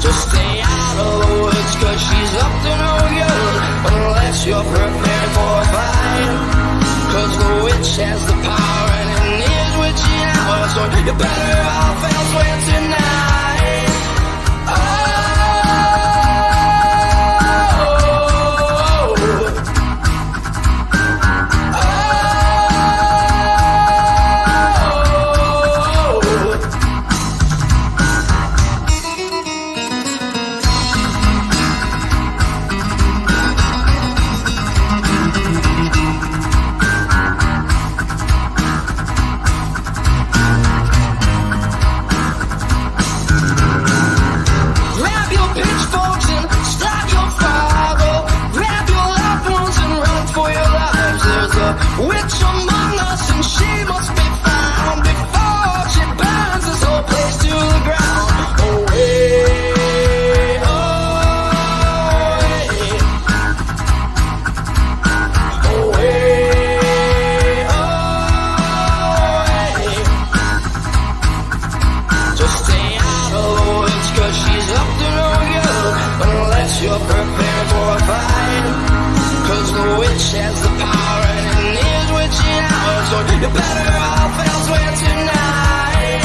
Just stay out of the woods, cause she's up to no good, unless you're prepared for a fight. Cause the witch has the power and it is witching hours, so you better off elsewhere tonight. Witch among us, and she must be found before she burns this whole place to the ground. Away, away, away. Just stay out of the woods, cause she's up to no good, unless you're prepared for a fight. Cause the witch has the power and so you better off elsewhere tonight.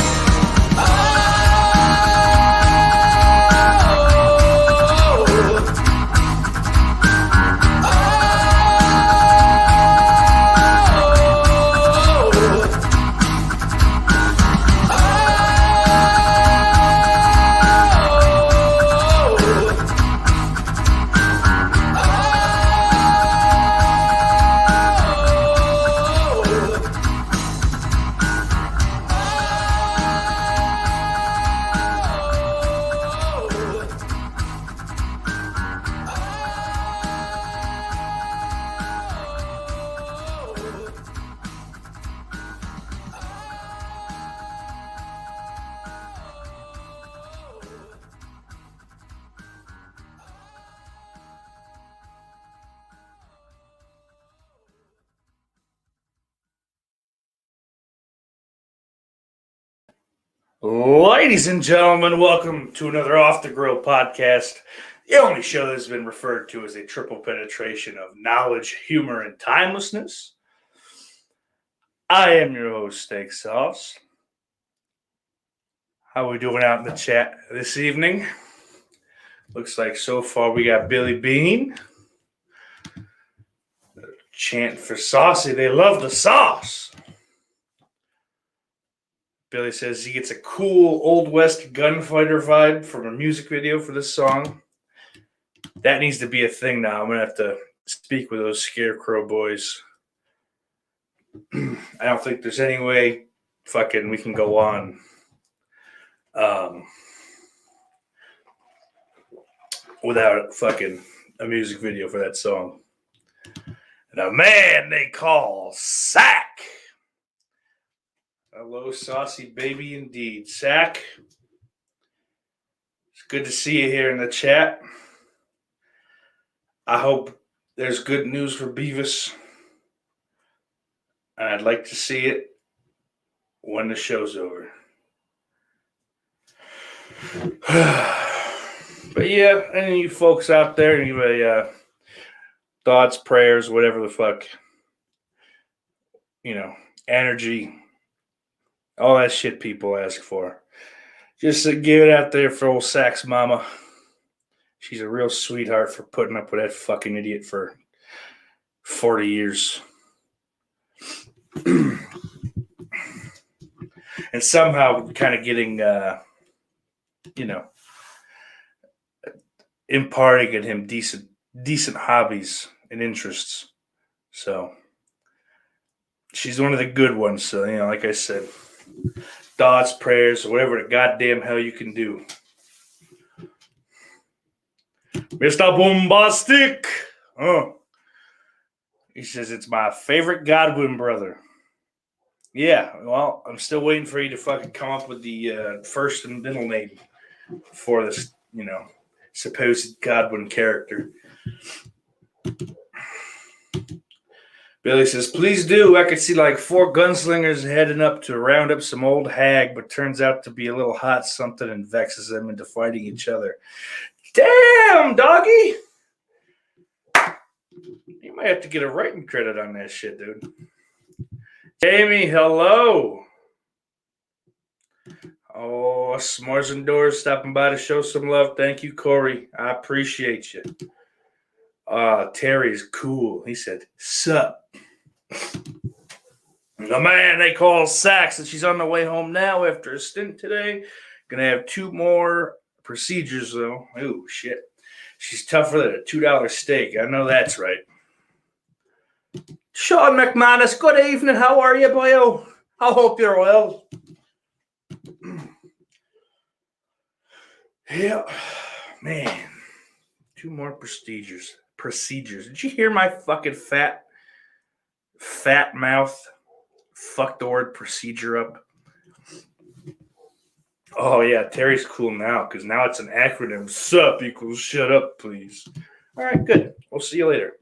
Oh, Ladies and gentlemen, welcome to another Off the Grill podcast, the only show that has been referred to as a triple penetration of knowledge, humor, and timelessness. I am your host, Steak Sauce. How are we doing out in the chat this evening? Looks like so far we got Billy Bean. Chant for Saucy. They love the sauce. Billy says he gets a cool Old West gunfighter vibe from a music video for this song. That needs to be a thing now. I'm going to have to speak with those Scarecrow boys. I don't think there's any way fucking we can go on without fucking a music video for that song. And a man they call Sack. Hello, saucy baby, indeed. Sack, it's good to see you here in the chat. I hope there's good news for Beavis. And I'd like to see it when the show's over. But yeah, any of you folks out there, anybody, thoughts, prayers, whatever the fuck, energy, all that shit people ask for. Just to give it out there for old Sack's mama. She's a real sweetheart for putting up with that fucking idiot for 40 years. And somehow kind of getting, imparting at him decent hobbies and interests. So she's one of the good ones. So, like I said, thoughts, prayers, whatever the goddamn hell you can do. Mr. Bombastic. Oh. He says, it's my favorite Godwin brother. Yeah, well, I'm still waiting for you to fucking come up with the first and middle name for this, supposed Godwin character. Billy says, please do. I could see like 4 gunslingers heading up to round up some old hag, but turns out to be a little hot something and vexes them into fighting each other. Damn, doggy! You might have to get a writing credit on that shit, dude. Jamie, hello. Oh, S'mores and Doors stopping by to show some love. Thank you, Corey. I appreciate you. Terry's cool. He said, sup. The man they call Sax, and she's on the way home now after a stint today. Gonna have 2 more procedures, though. Ooh, shit. She's tougher than a $2 steak. I know that's right. Sean McManus, good evening. How are you, boyo? I hope you're well. Yeah, man. 2 more procedures. Did you hear my fucking fat mouth? Fuck the word procedure up. Oh, yeah, Terry's cool now because now it's an acronym. SUP equals shut up, please. All right, good. We'll see you later.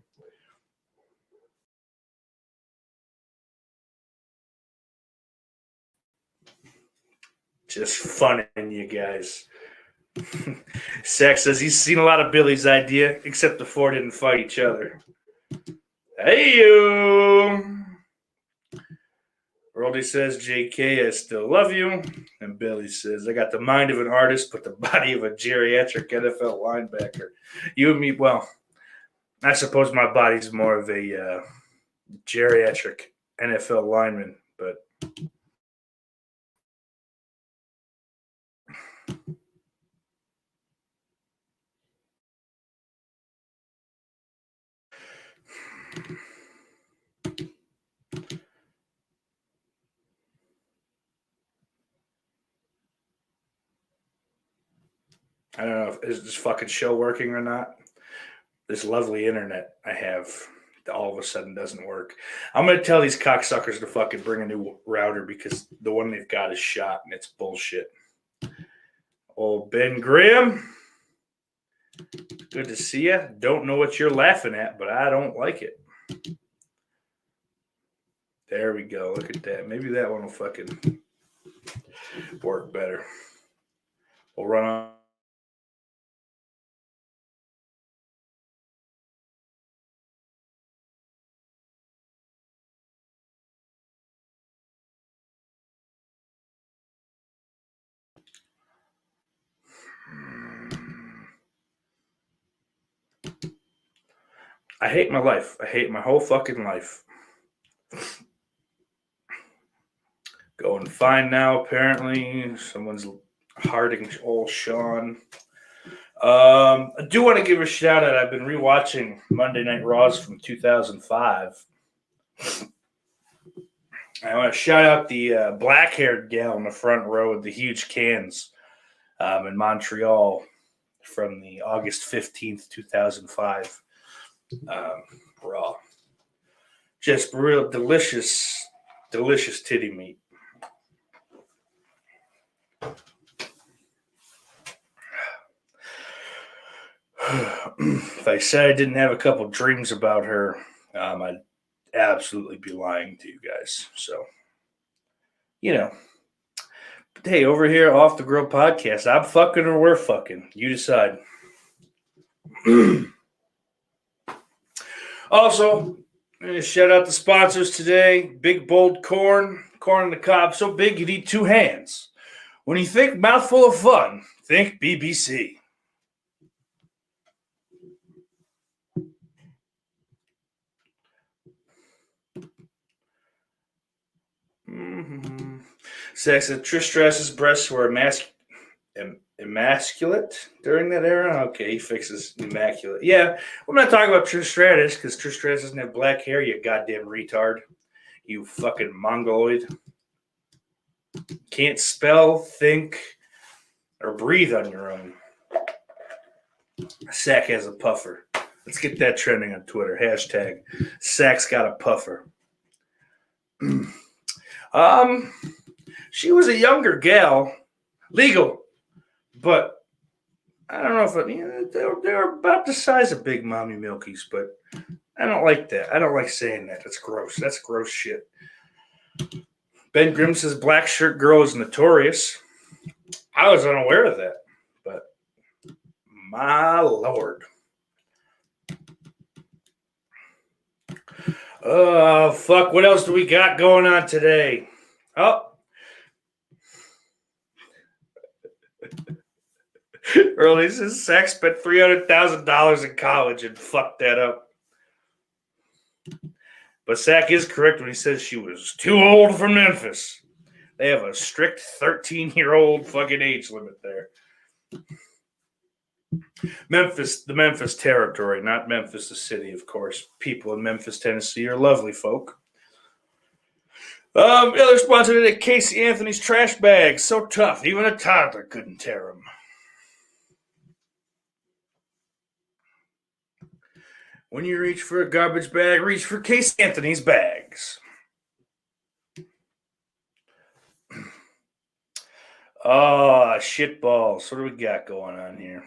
Just funning you guys. Sax says he's seen a lot of Billy's idea, except the 4 didn't fight each other. Hey, you. Roldy says, JK, I still love you. And Billy says, I got the mind of an artist, but the body of a geriatric NFL linebacker. You and me, well, I suppose my body's more of a geriatric NFL lineman, but I don't know if is this fucking show working or not. This lovely internet I have all of a sudden doesn't work. I'm going to tell these cocksuckers to fucking bring a new router because the one they've got is shot and it's bullshit. Old Ben Graham, good to see you. Don't know what you're laughing at, but I don't like it. There we go. Look at that. Maybe that one will fucking work better. We'll run on. I hate my life. I hate my whole fucking life. Going fine now, apparently. Someone's hearting old Sean. I do want to give a shout out. I've been rewatching Monday Night Raws from 2005. I want to shout out the black-haired gal in the front row with the huge cans in Montreal from the August 15th, 2005 Raw. Just real delicious titty meat. If I said I didn't have a couple dreams about her, I'd absolutely be lying to you guys. So, you know. But hey, over here, Off the Grill Podcast, I'm fucking or we're fucking. You decide. Also, shout out the sponsors today. Big Bold Corn on the cob, so big you'd eat 2 hands. When you think mouthful of fun, think BBC. Sex said Trish Stratus's breasts were immaculate during that era. Okay, he fixes immaculate. Yeah, I'm not talking about Trish Stratus because Trish Stratus doesn't have black hair, you goddamn retard. You fucking mongoloid. Can't spell, think, or breathe on your own. Sack has a puffer. Let's get that trending on Twitter. Hashtag Sack's got a puffer. She was a younger gal, legal, but I don't know if they're about the size of Big Mommy Milkies, but I don't like that. I don't like saying that. That's gross. That's gross shit. Ben Grimm says Black Shirt Girl is notorious. I was unaware of that, but my lord. Oh, fuck. What else do we got going on today? Oh. Early says Zach spent $300,000 in college and fucked that up. But Zach is correct when he says she was too old for Memphis. They have a strict 13-year-old fucking age limit there. Memphis, the Memphis territory, not Memphis, the city, of course. People in Memphis, Tennessee are lovely folk. The other sponsor today, Casey Anthony's trash bags. So tough, even a toddler couldn't tear them. When you reach for a garbage bag, reach for Casey Anthony's bags. Oh, shitballs. What do we got going on here?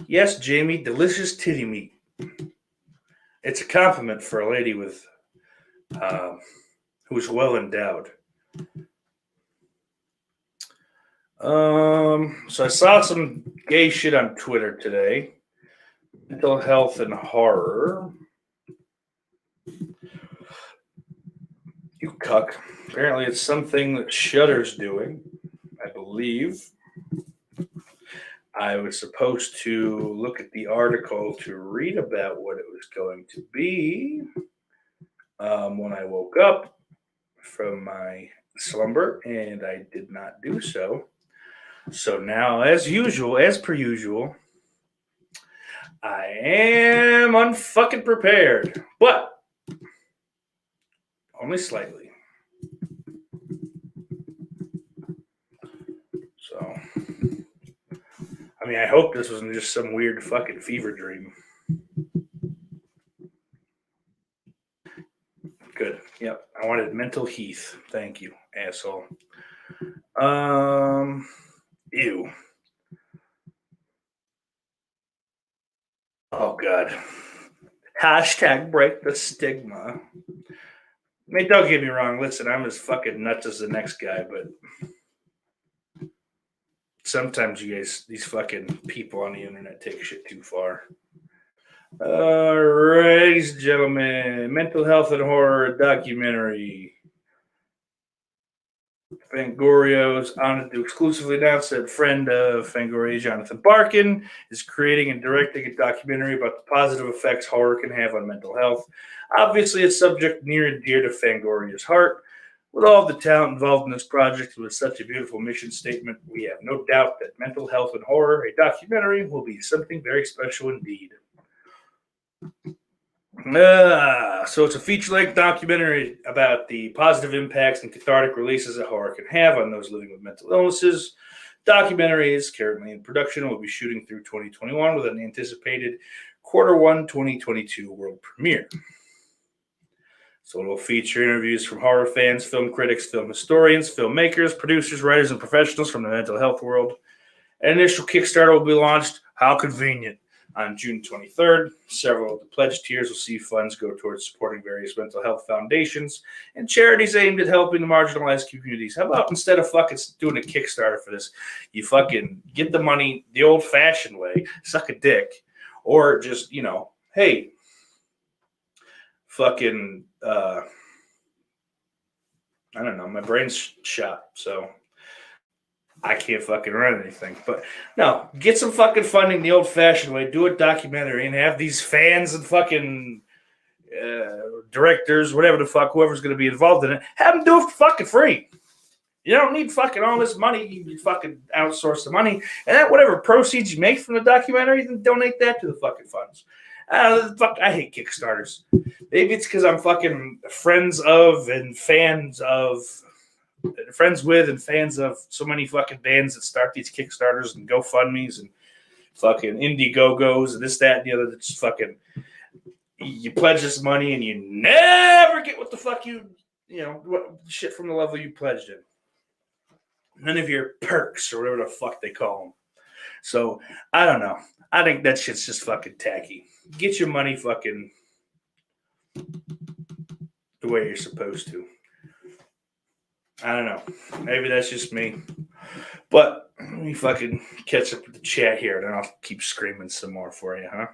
Yes, Jamie, delicious titty meat. It's a compliment for a lady with who's well endowed. So I saw some gay shit on Twitter today. Mental health and horror. You cuck. Apparently it's something that Shudder's doing, I believe. I was supposed to look at the article to read about what it was going to be when I woke up from my slumber, and I did not do so. So now, as per usual, I am unfucking prepared, but only slightly. So, I mean, I hope this wasn't just some weird fucking fever dream. Good. Yep. I wanted mental heath. Thank you, asshole. Ew. Oh, God. Hashtag break the stigma. I mean, don't get me wrong. Listen, I'm as fucking nuts as the next guy, but sometimes you guys, these fucking people on the internet take shit too far. All right, ladies and gentlemen, mental health and horror documentary. Fangorio's honored to exclusively announce that friend of Fangoria, Jonathan Barkin, is creating and directing a documentary about the positive effects horror can have on mental health. Obviously, a subject near and dear to Fangoria's heart. With all the talent involved in this project with such a beautiful mission statement, we have no doubt that mental health and horror, a documentary, will be something very special indeed. So it's a feature-length documentary about the positive impacts and cathartic releases that horror can have on those living with mental illnesses. Documentary is currently in production and will be shooting through 2021 with an anticipated Q1 2022 world premiere. So it will feature interviews from horror fans, film critics, film historians, filmmakers, producers, writers, and professionals from the mental health world. An initial Kickstarter will be launched, how convenient, on June 23rd. Several of the pledge tiers will see funds go towards supporting various mental health foundations and charities aimed at helping the marginalized communities. How about instead of fucking doing a Kickstarter for this, you fucking get the money the old-fashioned way, suck a dick, or just, hey, fucking, I don't know, my brain's shot, so I can't fucking run anything. But no, get some fucking funding the old-fashioned way, do a documentary, and have these fans and fucking directors, whatever the fuck, whoever's going to be involved in it, have them do it for fucking free. You don't need fucking all this money. You fucking outsource the money. And then whatever proceeds you make from the documentary, then donate that to the fucking funds. I hate Kickstarters. Maybe it's because I'm fucking friends with and fans of so many fucking bands that start these Kickstarters and GoFundMes and fucking Indiegogos and this, that, and the other. That's fucking, you pledge this money and you never get what the fuck shit from the level you pledged in. None of your perks or whatever the fuck they call them. So I don't know. I think that shit's just fucking tacky. Get your money fucking the way you're supposed to. I don't know. Maybe that's just me. But let me fucking catch up with the chat here, and then I'll keep screaming some more for you, huh?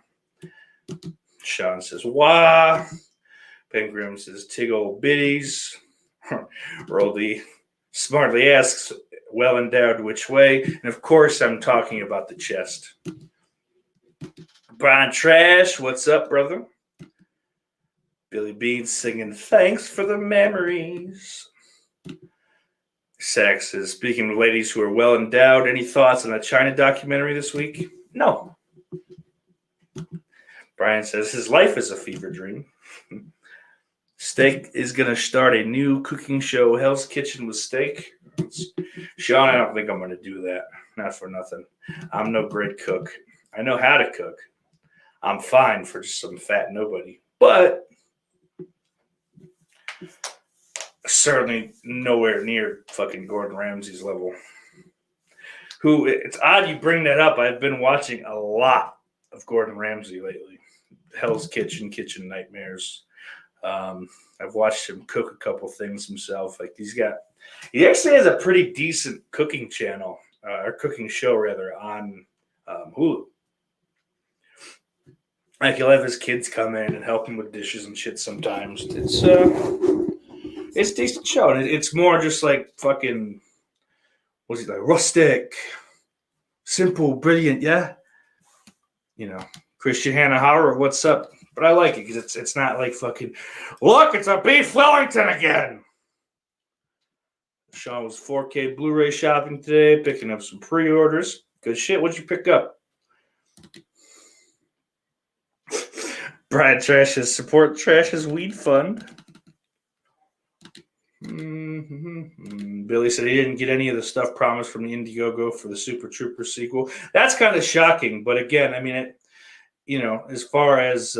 Sean says, wah. Ben Grimm says, tig old biddies. Roldy smartly asks, well endowed which way? And of course, I'm talking about the chest. Brian Trash, what's up, brother? Billy Beans singing, thanks for the memories. Sax says, speaking of ladies who are well endowed, any thoughts on the China documentary this week? No. Brian says, his life is a fever dream. Steak is going to start a new cooking show, Hell's Kitchen with Steak. Sean, I don't think I'm going to do that. Not for nothing. I'm no great cook. I know how to cook. I'm fine for some fat nobody. But certainly nowhere near fucking Gordon Ramsay's level. Who, it's odd you bring that up. I've been watching a lot of Gordon Ramsay lately. Hell's Kitchen, Kitchen Nightmares. I've watched him cook a couple things himself. Like he actually has a pretty decent cooking channel, or cooking show rather, on Hulu. Like he'll have his kids come in and help him with dishes and shit sometimes. It's a decent show. And it's more just like fucking, what's he like, rustic, simple, brilliant, yeah? You know, Christian Hannah Howard, what's up? But I like it because it's not like fucking, look, it's a beef Wellington again. Sean was 4K Blu-ray shopping today, picking up some pre-orders. Good shit. What'd you pick up? Brian Trash's support Trash's weed fund. Billy said he didn't get any of the stuff promised from the Indiegogo for the Super Trooper sequel. That's kind of shocking, but again, I mean, as far as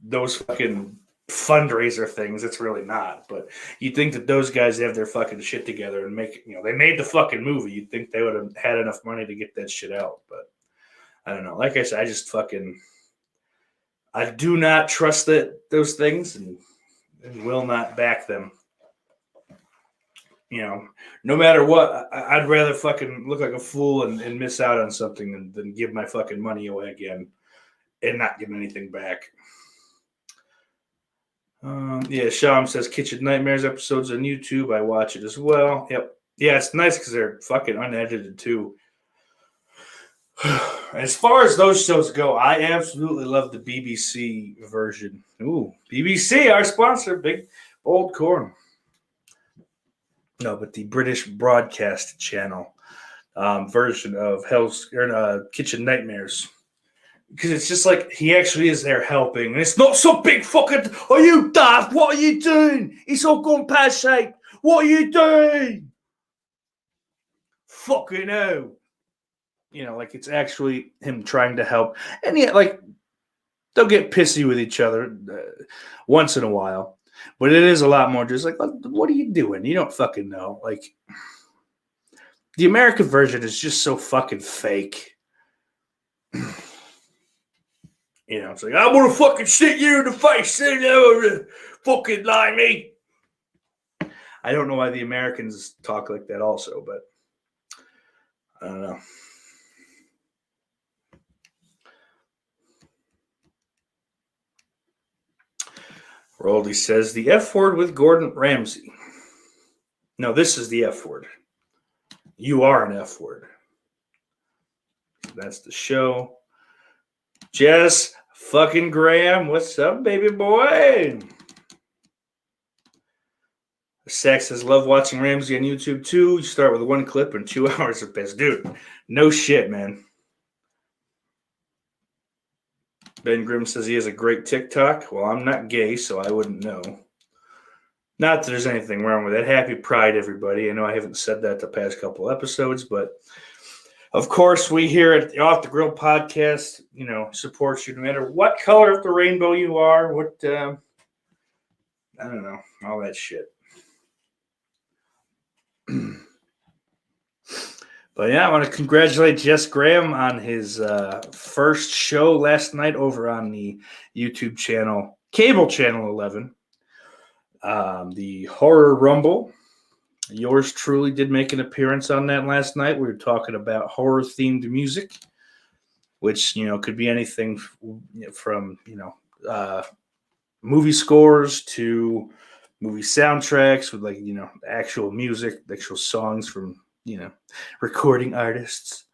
those fucking fundraiser things, it's really not. But you'd think that those guys have their fucking shit together and they made the fucking movie. You'd think they would have had enough money to get that shit out. But I don't know. Like I said, I do not trust those things and will not back them. No matter what, I'd rather fucking look like a fool and miss out on something than give my fucking money away again and not get anything back. Sham says Kitchen Nightmares episodes on YouTube. I watch it as well. Yep. Yeah, it's nice because they're fucking unedited too. As far as those shows go, I absolutely love the BBC version. Ooh, BBC, our sponsor, big bold corn. No, but the British Broadcast Channel version of Kitchen Nightmares. Because it's just like he actually is there helping. And it's not some big fucking, are you daft? What are you doing? It's all gone pear-shaped. What are you doing? Fucking hell. Like it's actually him trying to help. And yeah, like they'll get pissy with each other once in a while. But it is a lot more just like, what are you doing? You don't fucking know. Like, the American version is just so fucking fake. It's like, I'm going to fucking shit you in the face. Fucking lie me. I don't know why the Americans talk like that also, but I don't know. Roldy says the F word with Gordon Ramsay. No, this is the F word. You are an F word. That's the show. Jess fucking Graham, what's up, baby boy? Sax says, love watching Ramsay on YouTube too. You start with one clip and 2 hours of piss. Dude, no shit, man. Ben Grimm says he has a great TikTok. Well, I'm not gay, so I wouldn't know. Not that there's anything wrong with it. Happy Pride, everybody. I know I haven't said that the past couple episodes, but of course, we here at the Off the Grill podcast, support you no matter what color of the rainbow you are, I don't know, all that shit. But yeah, I want to congratulate Jess Graham on his first show last night over on the YouTube channel, cable channel 11, the Horror Rumble. Yours truly did make an appearance on that last night. We were talking about horror-themed music, which, could be anything from, movie scores to movie soundtracks with actual music, actual songs from, recording artists.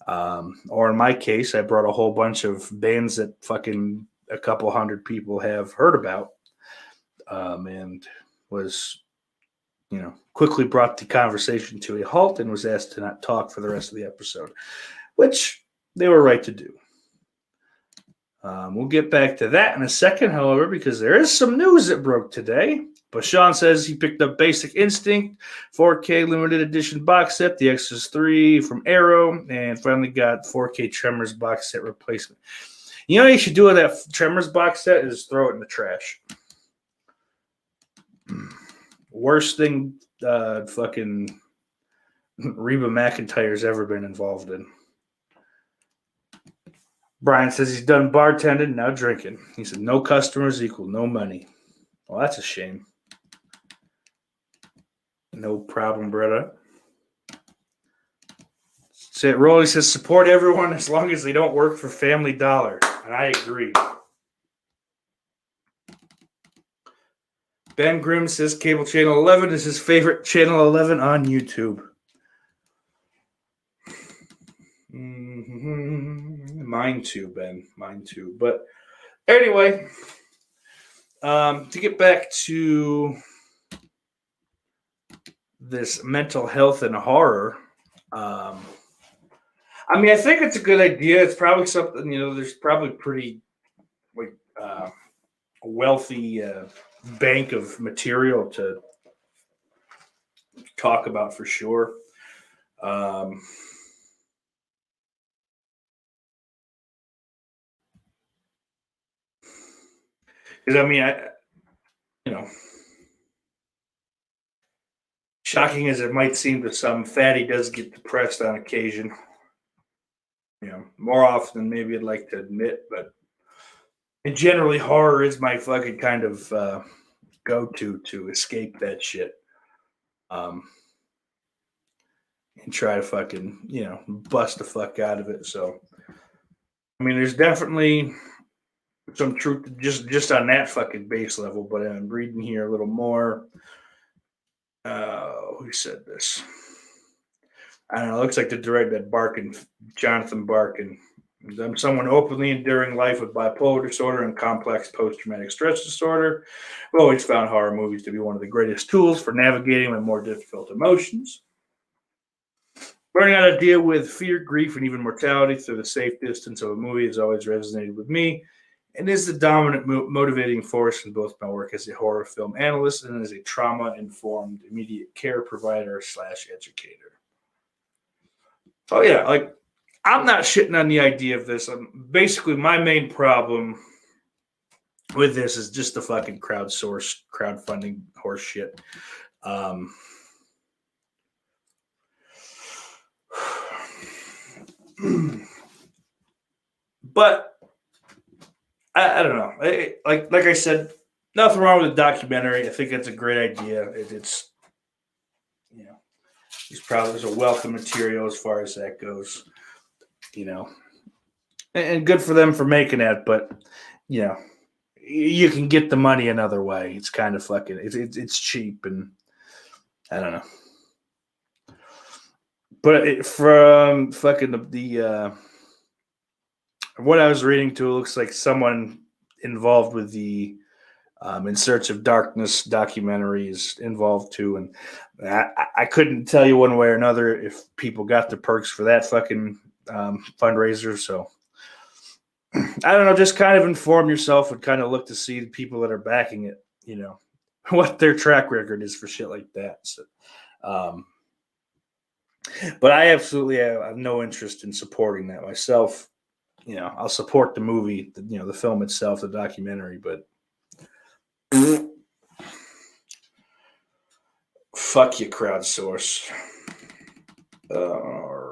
Or in my case, I brought a whole bunch of bands that fucking a couple hundred people have heard about, and was, quickly brought the conversation to a halt and was asked to not talk for the rest of the episode, which they were right to do. We'll get back to that in a second, however, because there is some news that broke today. But Sean says he picked up Basic Instinct, 4K limited edition box set, The Exorcist 3 from Arrow, and finally got 4K Tremors box set replacement. You know what you should do with that Tremors box set is throw it in the trash. Worst thing fucking Reba McEntire's ever been involved in. Brian says he's done bartending, now drinking. He said no customers equal no money. Well, that's a shame. No problem, brother. Rolly says support everyone as long as they don't work for Family Dollar. And I agree. Ben Grimm says cable channel 11 is his favorite channel 11 on YouTube. Mine too, Ben. Mine too. But anyway, to get back to this mental health and horror, I think it's a good idea. It's probably something, there's probably pretty wealthy bank of material to talk about for sure. Because shocking as it might seem to some, Fatty does get depressed on occasion. More often than maybe I'd like to admit, but generally horror is my fucking kind of go-to to escape that shit. And try to fucking, bust the fuck out of it. So, there's definitely some truth just on that fucking base level, but I'm reading here a little more. Who said this? I don't know. It looks like the director Barkin, Jonathan Barkin. I'm someone openly enduring life with bipolar disorder and complex post-traumatic stress disorder. I've always found horror movies to be one of the greatest tools for navigating my more difficult emotions. Learning how to deal with fear, grief, and even mortality through the safe distance of a movie has always resonated with me and is the dominant motivating force in both my work as a horror film analyst and as a trauma-informed immediate care provider / educator. So yeah, I'm not shitting on the idea of this. Basically, my main problem with this is just the fucking crowdfunding horse shit. But I don't know. Like I said, nothing wrong with the documentary. I think it's a great idea. It's there's a wealth of material as far as that goes. And good for them for making that, but you can get the money another way. It's kind of fucking it's cheap, and I don't know. But from fucking the what I was reading to, it looks like someone involved with the In Search of Darkness documentary is involved too, and I couldn't tell you one way or another if people got the perks for that fucking fundraiser. So I don't know, just kind of inform yourself and kind of look to see the people that are backing it, what their track record is for shit like that. So, but I absolutely have no interest in supporting that myself. I'll support the movie, the film itself, the documentary, but fuck you, crowdsource. All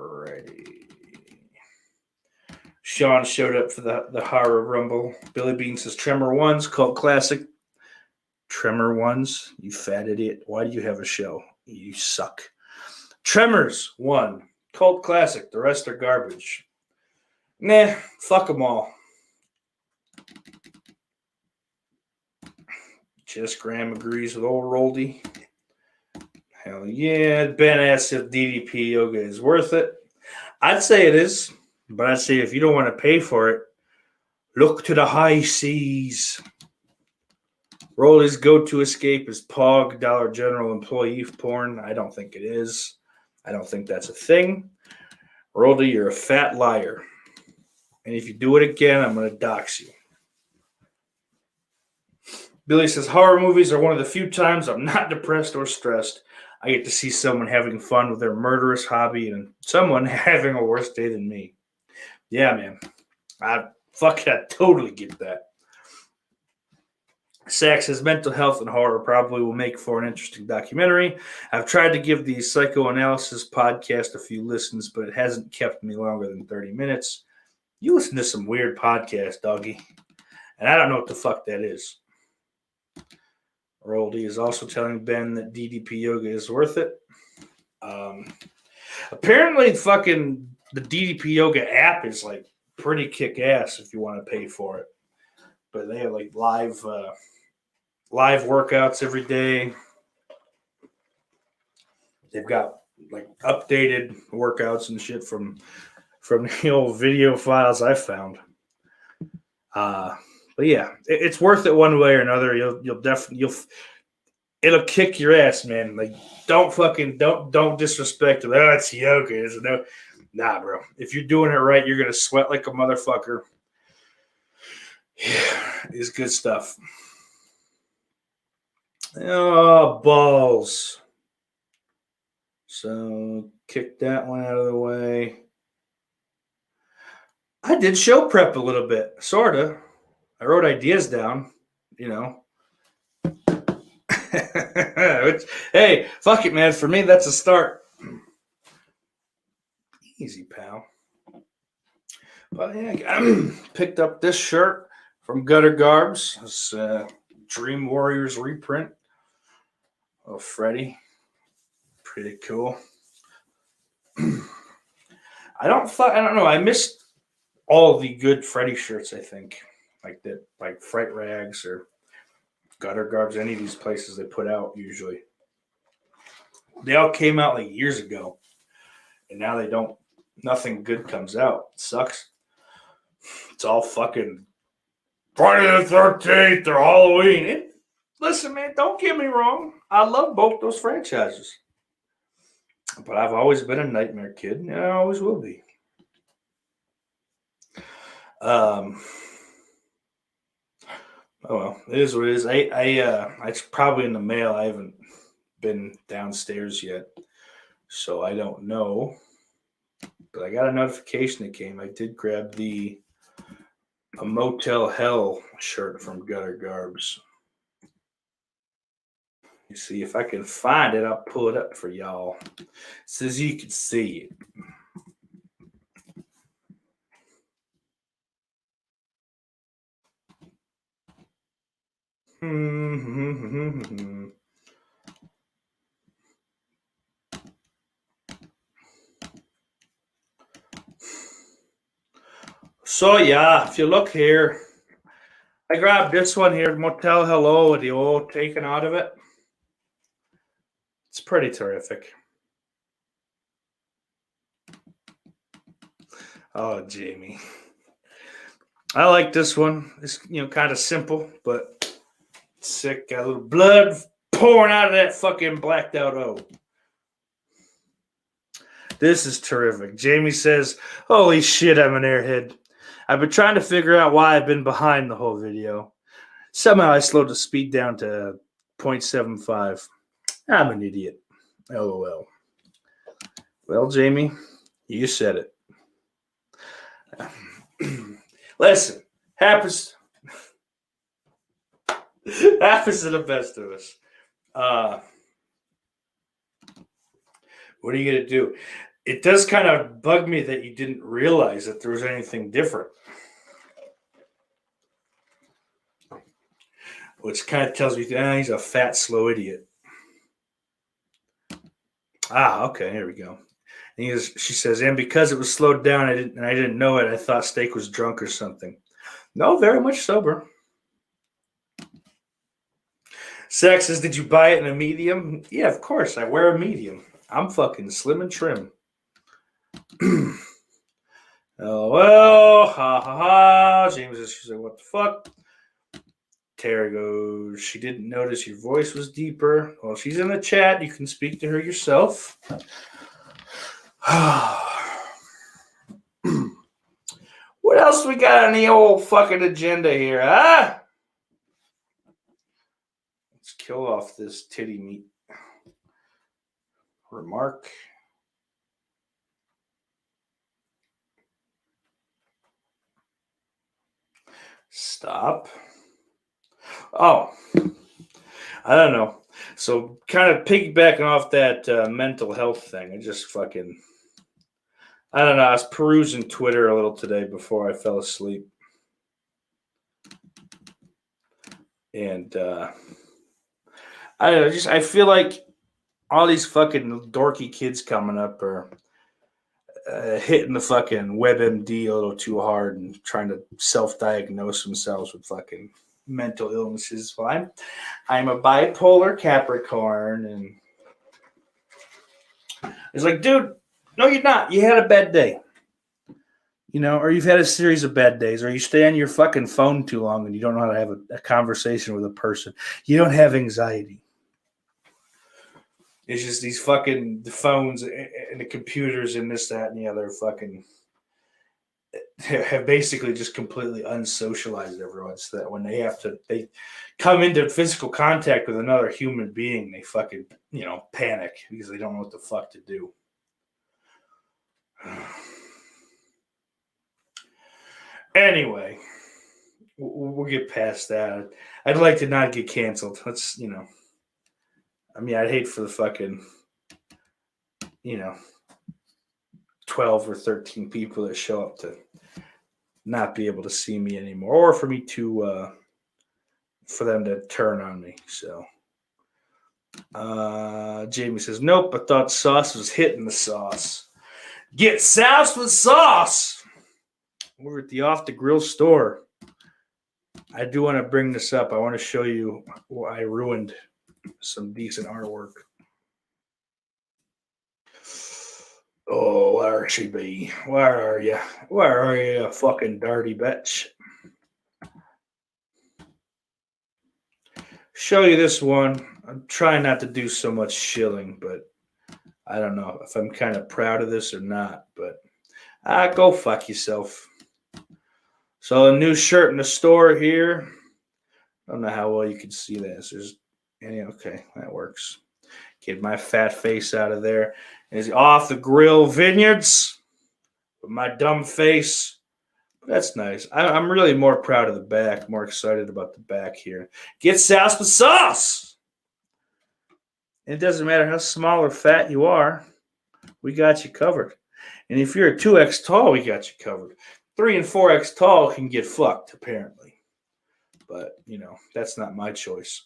Sean showed up for the horror rumble. Billy Bean says Tremor 1's cult classic. Tremor 1's? You fat idiot. Why do you have a show? You suck. Tremors 1. Cult classic. The rest are garbage. Nah, fuck them all. Jess Graham agrees with old Roldy. Hell yeah. Ben asks if DDP yoga is worth it. I'd say it is, but I'd say if you don't want to pay for it, look to the high seas. Roldy's go-to escape is Pog, Dollar General employee porn. I don't think it is. I don't think that's a thing. Roldy, you're a fat liar. And if you do it again, I'm going to dox you. Billy says, horror movies are one of the few times I'm not depressed or stressed. I get to see someone having fun with their murderous hobby and someone having a worse day than me. Yeah, man. I totally get that. Sax says, mental health and horror probably will make for an interesting documentary. I've tried to give the psychoanalysis podcast a few listens, but it hasn't kept me longer than 30 minutes. You listen to some weird podcast, doggy. And I don't know what the fuck that is. Roldy is also telling Ben that DDP yoga is worth it. Apparently, fucking the DDP yoga app is like pretty kick ass if you want to pay for it. But they have like live workouts every day. They've got like updated workouts and shit from the old video files I found. But yeah, it's worth it one way or another. It'll kick your ass, man. Like don't disrespect it. Oh, it's yoga, isn't it? Nah, bro. If you're doing it right, you're gonna sweat like a motherfucker. Yeah, it's good stuff. Oh, balls. So kick that one out of the way. I did show prep a little bit, sorta. I wrote ideas down, you know. Hey, fuck it, man. For me, that's a start. Easy, pal. But yeah, I picked up this shirt from Gutter Garbs. This Dream Warriors reprint of Freddy. Pretty cool. I don't know. I missed all the good Freddy shirts, I think. Like Fright Rags or Gutter Garbs, any of these places they put out usually. They all came out like years ago. And now they don't, nothing good comes out. It sucks. It's all fucking Friday the 13th or Halloween. Listen, man, don't get me wrong. I love both those franchises. But I've always been a Nightmare kid, and I always will be. Oh well, it is what it is. It's probably in the mail. I haven't been downstairs yet, so I don't know. But I got a notification that came. I did grab a Motel Hell shirt from Gutter Garbs. You see, if I can find it, I'll pull it up for y'all so you can see it. So yeah, if you look here, I grabbed this one here, Motel Hello, with the O taken out of it. It's pretty terrific. Oh, Jamie. I like this one. It's, kind of simple, but sick. Got a little blood pouring out of that fucking blacked out O. This is terrific. Jamie says, holy shit, I'm an airhead. I've been trying to figure out why I've been behind the whole video. Somehow I slowed the speed down to 0.75. I'm an idiot. LOL. Well, Jamie, you said it. Listen, happens to the best of us. What are you going to do? it does kind of bug me that you didn't realize that there was anything different. Which kind of tells me he's a fat, slow idiot. Okay, here we go. And she says, and because it was slowed down, I didn't know it. I thought Steak was drunk or something. No, very much sober. Zach says, did you buy it in a medium? Yeah, of course. I wear a medium. I'm fucking slim and trim. Oh, well, ha ha ha. James says, she's like, what the fuck? Tara goes, she didn't notice your voice was deeper. Well, she's in the chat. You can speak to her yourself. What else we got on the old fucking agenda here, huh? Let's kill off this titty meat. Remark. Stop. Oh, I don't know. So kind of piggybacking off that mental health thing, I don't know. I was perusing Twitter a little today before I fell asleep. And I don't know, I feel like all these fucking dorky kids coming up are hitting the fucking WebMD a little too hard and trying to self-diagnose themselves with fucking mental illnesses. Well, I'm a bipolar Capricorn, and it's like, dude, no, you're not. You had a bad day, or you've had a series of bad days, or you stay on your fucking phone too long and you don't know how to have a conversation with a person. You don't have anxiety. It's just these fucking the phones and the computers and this, that, and the other fucking have basically just completely unsocialized everyone, so that when they come into physical contact with another human being, they fucking, panic because they don't know what the fuck to do. Anyway, we'll get past that. I'd like to not get canceled. Let's, I'd hate for the fucking, 12 or 13 people that show up to not be able to see me anymore, or for me to, for them to turn on me. So, Jamie says, nope, I thought sauce was hitting the sauce. Get sauce with sauce. We're at the Off the Grill store. I do want to bring this up. I want to show you why I ruined some decent artwork. Oh, where she be? Where are you? Where are you, fucking dirty bitch? Show you this one. I'm trying not to do so much shilling, but I don't know if I'm kind of proud of this or not. But go fuck yourself. So a new shirt in the store here. I don't know how well you can see this. Okay, that works. Get my fat face out of there. Is Off the Grill Vineyards with my dumb face. That's nice. I'm really more proud of the back, more excited about the back here. Get sauce with sauce. It doesn't matter how small or fat you are. We got you covered. And if you're a 2X tall, we got you covered. 3 and 4X tall can get fucked, apparently. But, that's not my choice.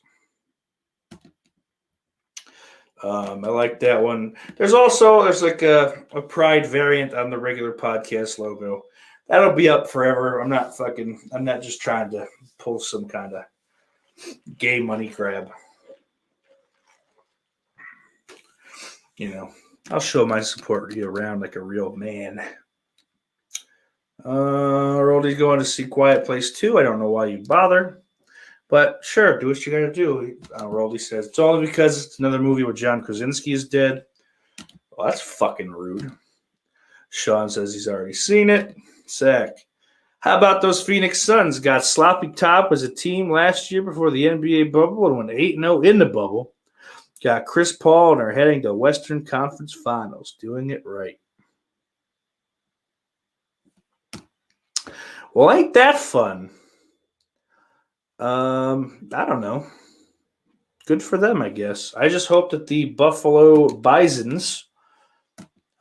I like that one. There's like a pride variant on the regular podcast logo. That'll be up forever. I'm not just trying to pull some kind of gay money grab. I'll show my support year round like a real man. Roldy's going to see Quiet Place 2. I don't know why you bother. But sure, do what you got to do. Roldy says, it's only because it's another movie where John Krasinski is dead. Well, that's fucking rude. Sean says he's already seen it. Zach, how about those Phoenix Suns? Got sloppy top as a team last year before the NBA bubble and went 8-0 in the bubble. Got Chris Paul and are heading to Western Conference Finals. Doing it right. Well, ain't that fun? I don't know. Good for them, I guess. I just hope that the Buffalo Bisons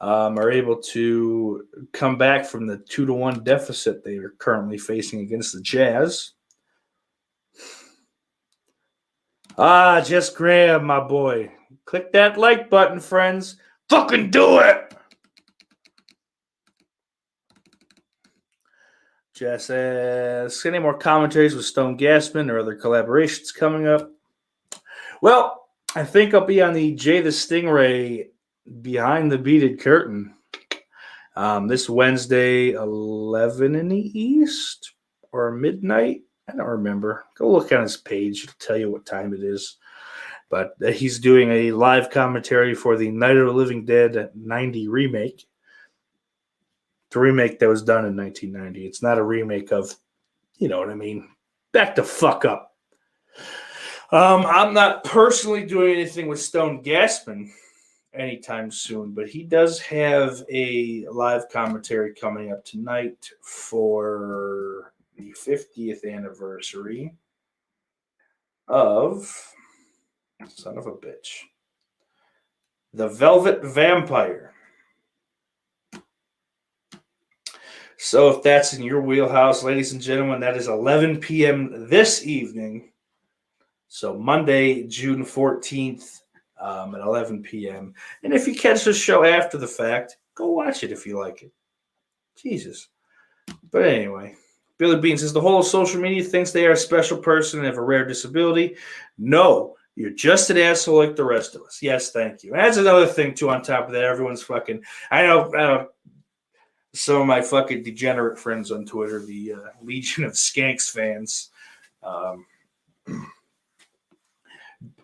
are able to come back from the 2-1 deficit they are currently facing against the Jazz. Jess Graham, my boy. Click that like button, friends. Fucking do it! Jess asks, any more commentaries with Stone Gassman or other collaborations coming up? Well, I think I'll be on the Jay the Stingray Behind the Beaded Curtain this Wednesday, 11 in the East or midnight. I don't remember. Go look on his page. It'll tell you what time it is. But he's doing a live commentary for the Night of the Living Dead 90 remake. The remake that was done in 1990. It's not a remake of, you know what I mean. Back the fuck up. I'm not personally doing anything with Stone Gassman anytime soon, but he does have a live commentary coming up tonight for the 50th anniversary of son of a bitch, The Velvet Vampire. So if that's in your wheelhouse, ladies and gentlemen, that is 11 p.m. this evening. So Monday, June 14th at 11 p.m. And if you catch the show after the fact, go watch it if you like it. Jesus. But anyway, Billy Bean says, the whole of social media thinks they are a special person and have a rare disability. No, you're just an asshole like the rest of us. Yes, thank you. And that's another thing, too, on top of that. Everyone's fucking, I know some of my fucking degenerate friends on Twitter, the Legion of Skanks fans,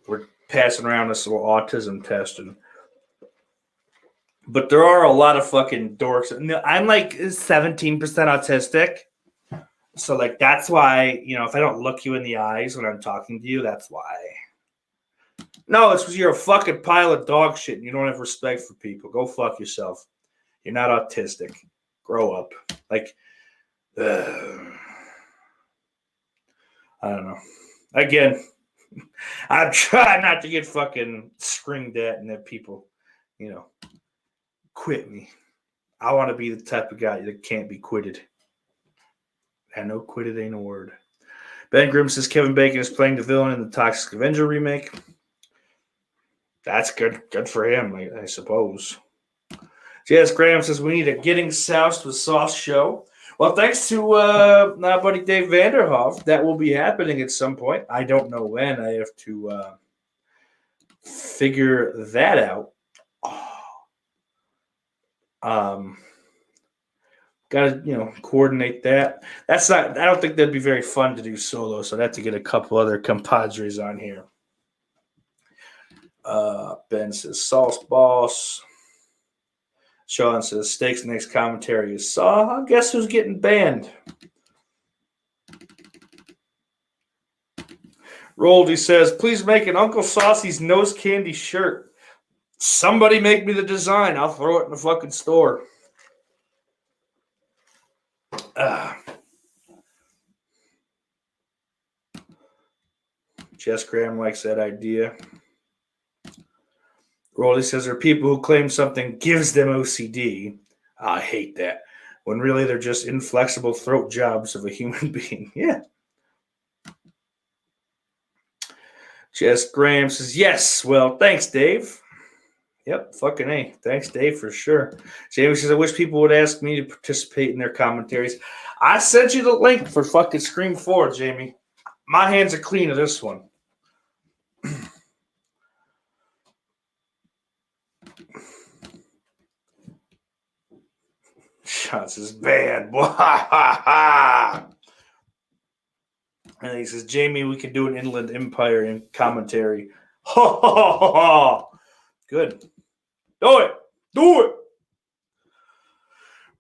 we're passing around this little autism test, but there are a lot of fucking dorks. I'm like 17% autistic, so like that's why, you know, if I don't look you in the eyes when I'm talking to you, that's why. No, it's because you're a fucking pile of dog shit and you don't have respect for people. Go fuck yourself. You're not autistic. Grow up. Like, I don't know. Again, I'm trying not to get fucking screamed at and that people, you know, quit me. I want to be the type of guy that can't be quitted. And no quitted ain't a word. Ben Grimm says Kevin Bacon is playing the villain in the Toxic Avenger remake. That's good. Good for him, I suppose. Jazz Graham says we need a Getting Soused with Sauce show. Well, thanks to my buddy Dave Vanderhoff, that will be happening at some point. I don't know when. I have to figure that out. Got to, coordinate that. That's not. I don't think that'd be very fun to do solo. So I'd have to get a couple other compadres on here. Ben says Sauce Boss. Sean says Steaks next commentary is Saw. Guess who's getting banned? Roldy says, please make an Uncle Saucy's nose candy shirt. Somebody make me the design. I'll throw it in the fucking store. Jess Graham likes that idea. Roldy says there are people who claim something gives them OCD. I hate that. When really they're just inflexible throat jobs of a human being. Yeah. Jess Graham says, yes. Well, thanks, Dave. Yep, fucking A. Thanks, Dave, for sure. Jamie says, I wish people would ask me to participate in their commentaries. I sent you the link for fucking Scream 4, Jamie. My hands are clean of this one. Shots is bad. And he says, Jamie, we can do an Inland Empire in commentary. Ha ha ha ha. Good. Do it. Do it.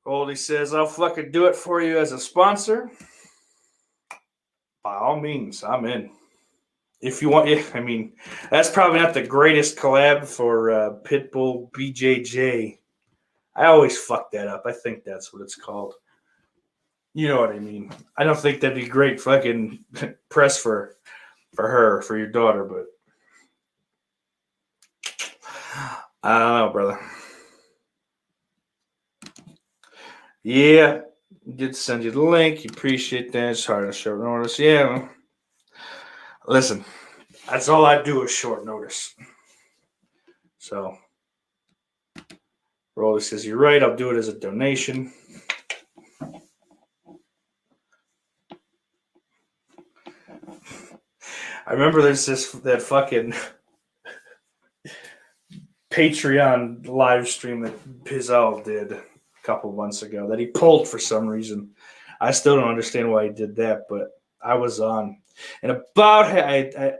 Goldie says, I'll fucking do it for you as a sponsor. By all means, I'm in. If you want, I mean, that's probably not the greatest collab for Pitbull BJJ. I always fuck that up. I think that's what it's called. You know what I mean. I don't think that'd be great fucking press for her, for your daughter, but I don't know, brother. Yeah, did send you the link. You appreciate that. It's hard on short notice. Yeah. Listen, that's all I do is short notice. So, Rolly says, you're right. I'll do it as a donation. I remember there's that fucking Patreon live stream that Pizzelle did a couple months ago that he pulled for some reason. I still don't understand why he did that, but I was on. And I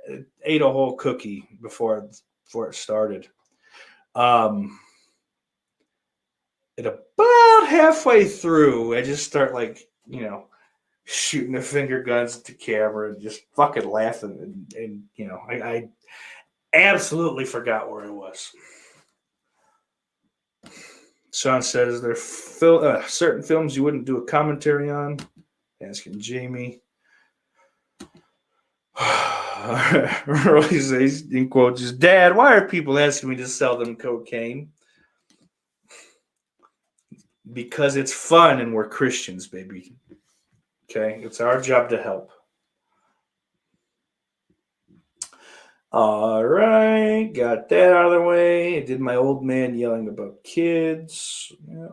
ate a whole cookie before it started. And about halfway through, I just start shooting the finger guns at the camera and just fucking laughing. And I absolutely forgot where I was. Sean says, there certain films you wouldn't do a commentary on? Asking Jamie. Roy says, in quotes, Dad, why are people asking me to sell them cocaine? Because it's fun and we're Christians, baby. Okay? It's our job to help. All right. Got that out of the way. I did my old man yelling about kids. Yeah.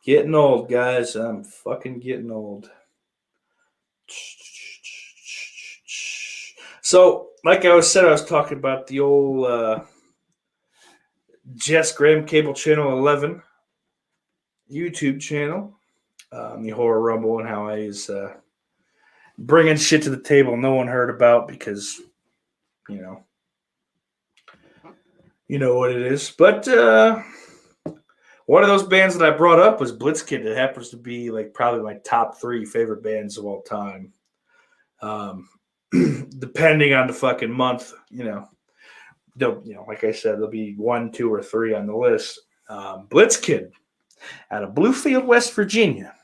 Getting old, guys. I'm fucking getting old. So, like I said, I was talking about the old Jess Graham Cable Channel 11 YouTube channel, the Horror Rumble, and how I was bringing shit to the table no one heard about because, you know what it is. But one of those bands that I brought up was Blitzkid. It happens to be probably my top 3 favorite bands of all time. Depending on the fucking month, like I said, there'll be 1, 2, or 3 on the list. Blitzkid out of Bluefield, West Virginia.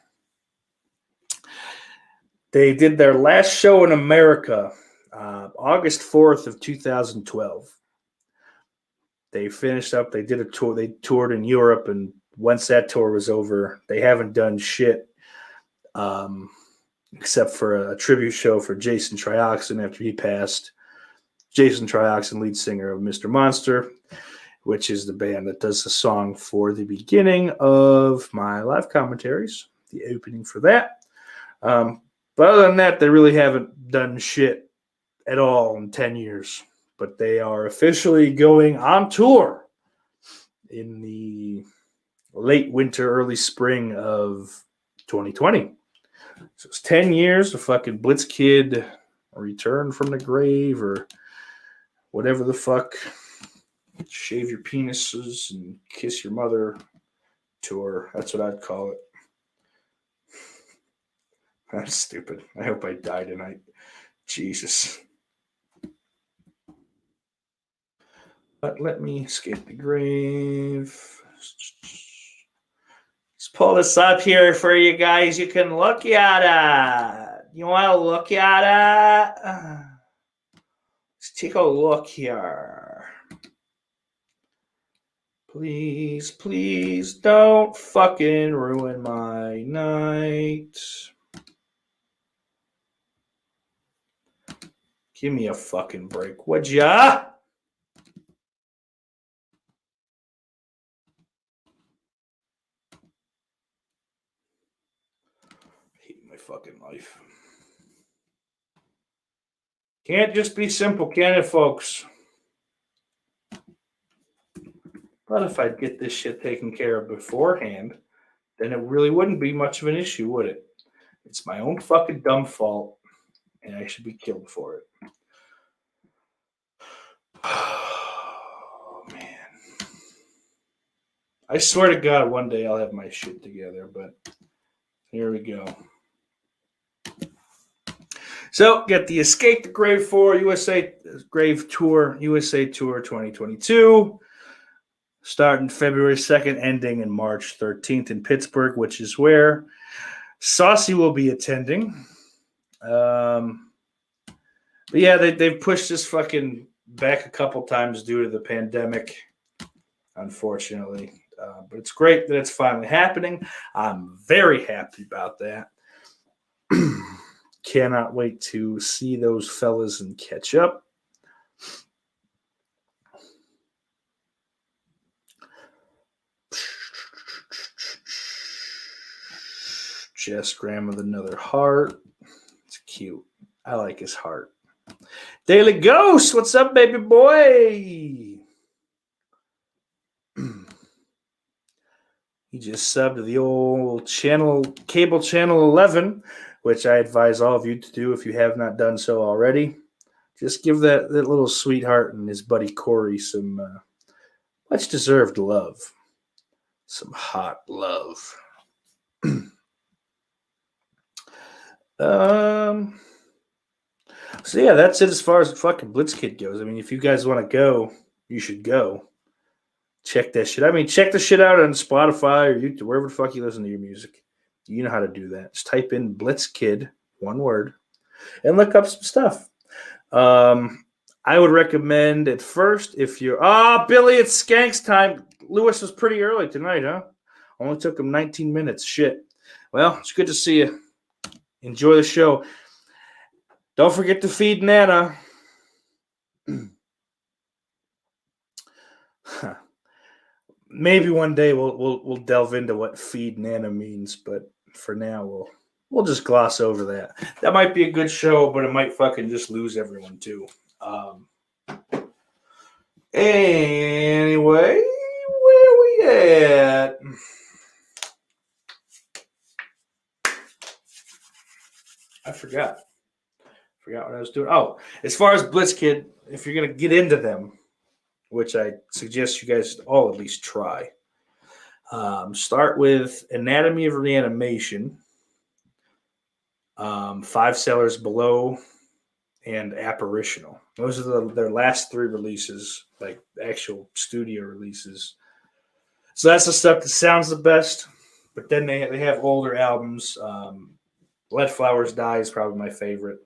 They did their last show in America, August 4th of 2012. They finished up. They did a tour. They toured in Europe, and once that tour was over, they haven't done shit. Except for a tribute show for Jason Trioxin after he passed. Jason Trioxin, lead singer of Mr. Monster, which is the band that does the song for the beginning of my live commentaries, the opening for that. But other than that, they really haven't done shit at all in 10 years. But they are officially going on tour in the late winter, early spring of 2020. So it's 10 years of fucking Blitzkid return from the grave or whatever the fuck. Shave your penises and kiss your mother tour. That's what I'd call it. That's stupid. I hope I die tonight. Jesus. But let me escape the grave. Let's pull this up here for you guys. You can look at it. You want to look at it? Let's take a look here. Please, please don't fucking ruin my night. Give me a fucking break, would ya? Fucking life. Can't just be simple, can it, folks? But if I'd get this shit taken care of beforehand, then it really wouldn't be much of an issue, would it? It's my own fucking dumb fault, and I should be killed for it. Oh, man. I swear to God, one day I'll have my shit together, but here we go. So, get the Escape the Grave 4 USA Grave Tour, USA Tour 2022, starting February 2nd, ending in March 13th in Pittsburgh, which is where Saucy will be attending. But yeah, they've pushed this fucking back a couple times due to the pandemic, unfortunately. But it's great that it's finally happening. I'm very happy about that. Cannot wait to see those fellas and catch up. Jess Graham with another heart. It's cute. I like his heart. Daily Ghost, what's up, baby boy? He just subbed to the old channel, cable channel 11, which I advise all of you to do if you have not done so already. Just give that little sweetheart and his buddy Corey some much deserved love. Some hot love. So yeah, that's it as far as fucking Blitzkid goes. I mean, if you guys want to go, you should go. Check that shit. I mean, check the shit out on Spotify or YouTube, wherever the fuck you listen to your music. You know how to do that. Just type in Blitzkid, one word, and look up some stuff. I would recommend at first if you're Billy, it's Skanks time. Lewis was pretty early tonight, huh? Only took him 19 minutes. Shit. Well, it's good to see you. Enjoy the show. Don't forget to feed Nana. Maybe one day we'll delve into what feed Nana means, but for now we'll just gloss over that. That might be a good show, but it might fucking just lose everyone too. Anyway, where we at? I forgot what I was doing. Oh, as far as Blitzkid, if you're gonna get into them, which I suggest you guys all at least try. Start with Anatomy of Reanimation, 5 Sellers Below, and Apparitional. Those are their last 3 releases, like actual studio releases. So that's the stuff that sounds the best. But then they have older albums. Let Flowers Die is probably my favorite.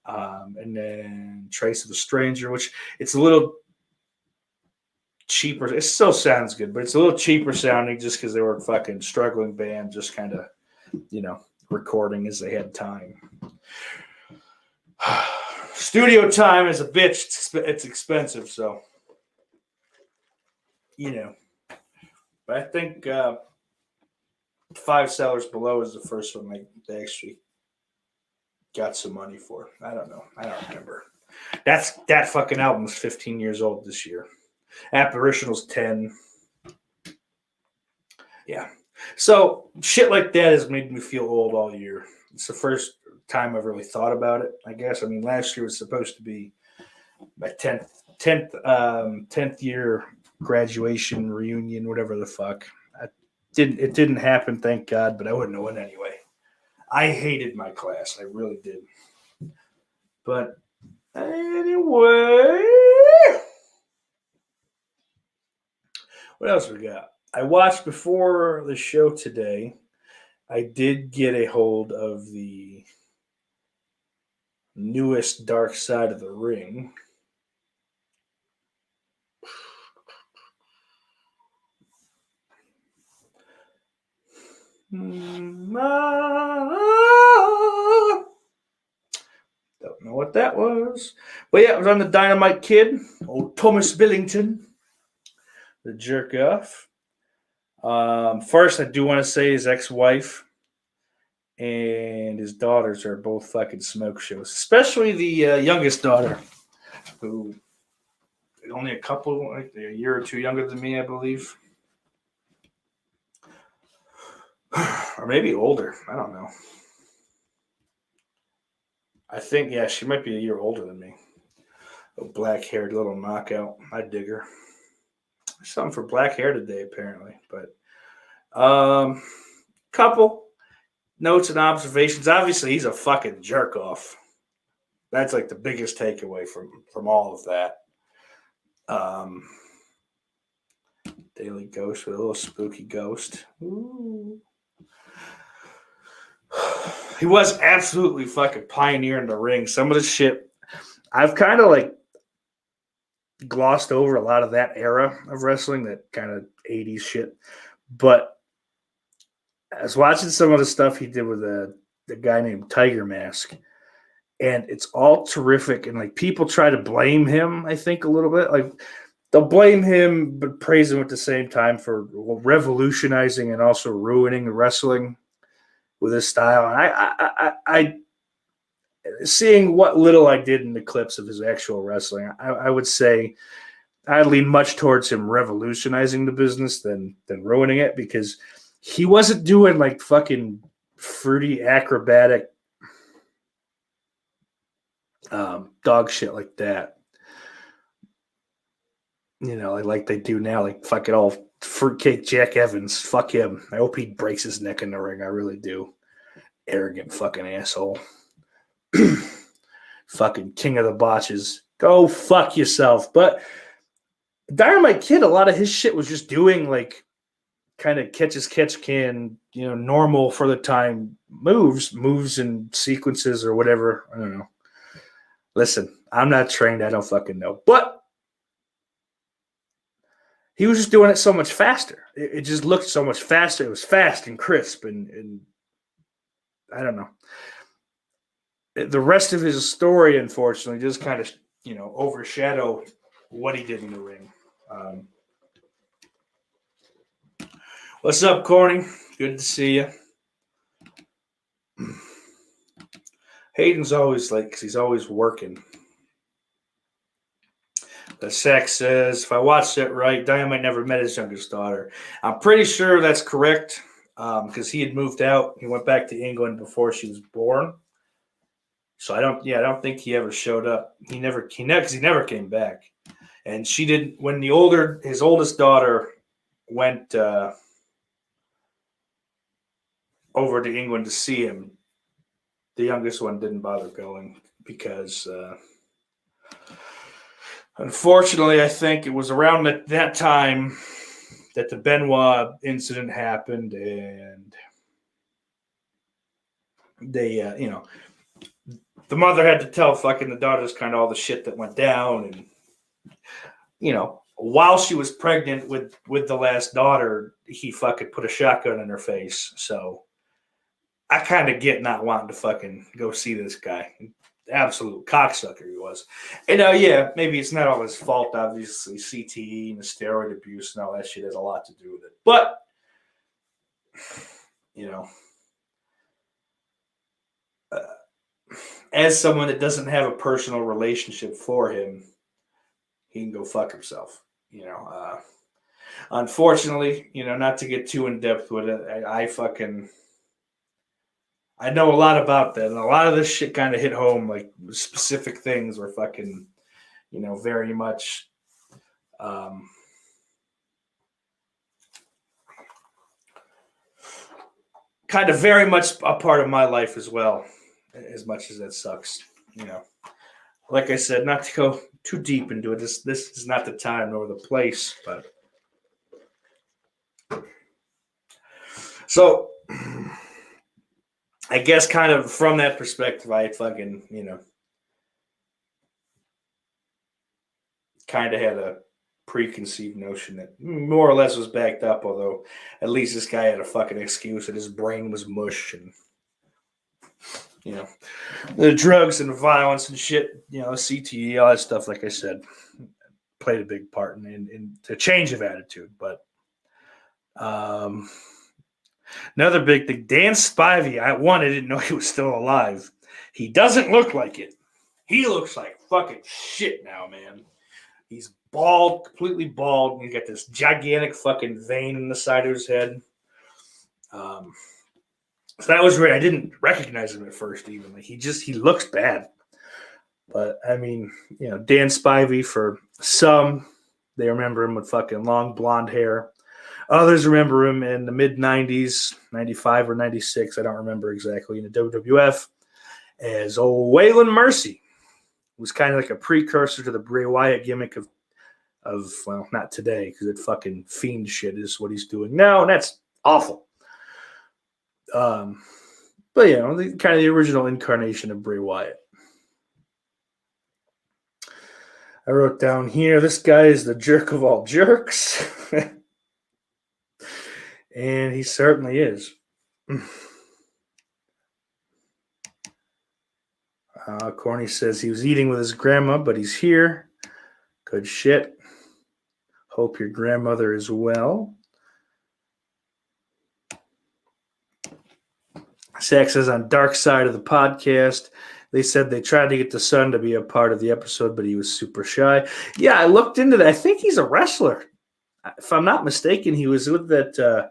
And then Trace of a Stranger, which it's a little cheaper. It still sounds good, but it's a little cheaper sounding just because they were a fucking struggling band, just kind of, recording as they had time. Studio time is a bitch. It's expensive, so, But I think 5 Sellers Below is the first one they actually got some money for. I don't know. I don't remember. That fucking album's 15 years old this year. Apparitional's 10. Yeah. So shit like that has made me feel old all year. It's the first time I've really thought about it, I guess. I mean, last year was supposed to be my 10th year graduation reunion, whatever the fuck. It didn't happen, thank God, but I wouldn't have went anyway. I hated my class. I really did. But anyway, what else we got? I watched before the show today. I did get a hold of the newest Dark Side of the Ring. Don't know what that was. But yeah, it was on the Dynamite Kid, old Thomas Billington, the jerk off. First, I do want to say his ex-wife and his daughters are both fucking smoke shows, especially the youngest daughter, who only a year or two younger than me, I believe. Or maybe older. I don't know. I think, yeah, she might be a year older than me. A black-haired little knockout. I dig her. There's something for black hair today, apparently. But couple notes and observations. Obviously, he's a fucking jerk-off. That's like the biggest takeaway from all of that. Daily Ghost with a little spooky ghost. Ooh. He was absolutely fucking pioneering the ring. Some of the shit I've kind of glossed over a lot of that era of wrestling, that kind of 80s shit. But I was watching some of the stuff he did with the guy named Tiger Mask, and it's all terrific. And like people try to blame him, I think, a little bit. Like they'll blame him, but praise him at the same time for revolutionizing and also ruining wrestling with his style. And I seeing what little I did in the clips of his actual wrestling, I would say I lean much towards him revolutionizing the business than ruining it, because he wasn't doing like fucking fruity acrobatic dog shit like that. You know, like they do now, like fucking all fruitcake Jack Evans. Fuck him. I hope he breaks his neck in the ring. I really do. Arrogant fucking asshole. Fucking king of the botches. Go fuck yourself. But Dynamite Kid, a lot of his shit was just doing like kind of catch can, you know, normal for the time moves and sequences or whatever. I don't know. Listen, I'm not trained. I don't fucking know. But he was just doing it so much faster. It just looked so much faster. It was fast and crisp, and I don't know. The rest of his story, unfortunately, just kind of, you know, overshadow what he did in the ring. What's up, Corny? Good to see you. Hayden's always like, because he's always working. The Sack says, if I watched it right, Dynamite never met his youngest daughter. I'm pretty sure that's correct, because he had moved out. He went back to England before she was born. So I don't think he ever showed up. He never came back. And she didn't, when his oldest daughter went over to England to see him, the youngest one didn't bother going because unfortunately, I think it was around that time that the Benoit incident happened, and they, the mother had to tell fucking the daughters kind of all the shit that went down, and while she was pregnant with the last daughter, he fucking put a shotgun in her face. So I kind of get not wanting to fucking go see this guy. Absolute cocksucker he was. And yeah, maybe it's not all his fault, obviously. CTE and the steroid abuse and all that shit has a lot to do with it. But, as someone that doesn't have a personal relationship for him, he can go fuck himself. Unfortunately, not to get too in depth with it, I know a lot about that, and a lot of this shit kind of hit home. Like specific things were fucking, very much, kind of very much a part of my life as well. As much as that sucks, Like I said, not to go too deep into it. This is not the time nor the place, but so. I guess kind of from that perspective, I fucking, kind of had a preconceived notion that more or less was backed up, although at least this guy had a fucking excuse that his brain was mush and, the drugs and the violence and shit, CTE, all that stuff, like I said, played a big part in the change of attitude. But, another big thing, Dan Spivey, I didn't know he was still alive. He doesn't look like it. He looks like fucking shit now, man. He's bald, completely bald, and he's got this gigantic fucking vein in the side of his head. So that was weird. I didn't recognize him at first, even. Like he looks bad. But I mean, Dan Spivey, for some, they remember him with fucking long blonde hair. Others remember him in the mid-90s, 95 or 96, I don't remember exactly, in the WWF, as old Waylon Mercy. It was kind of like a precursor to the Bray Wyatt gimmick of well, not today, because it fucking fiend shit is what he's doing now, and that's awful. But, kind of the original incarnation of Bray Wyatt. I wrote down here, this guy is the jerk of all jerks. And he certainly is. Corny says he was eating with his grandma, but he's here. Good shit. Hope your grandmother is well. Zach says on Dark Side of the Podcast, they said they tried to get the son to be a part of the episode, but he was super shy. Yeah, I looked into that. I think he's a wrestler. If I'm not mistaken, he was with that.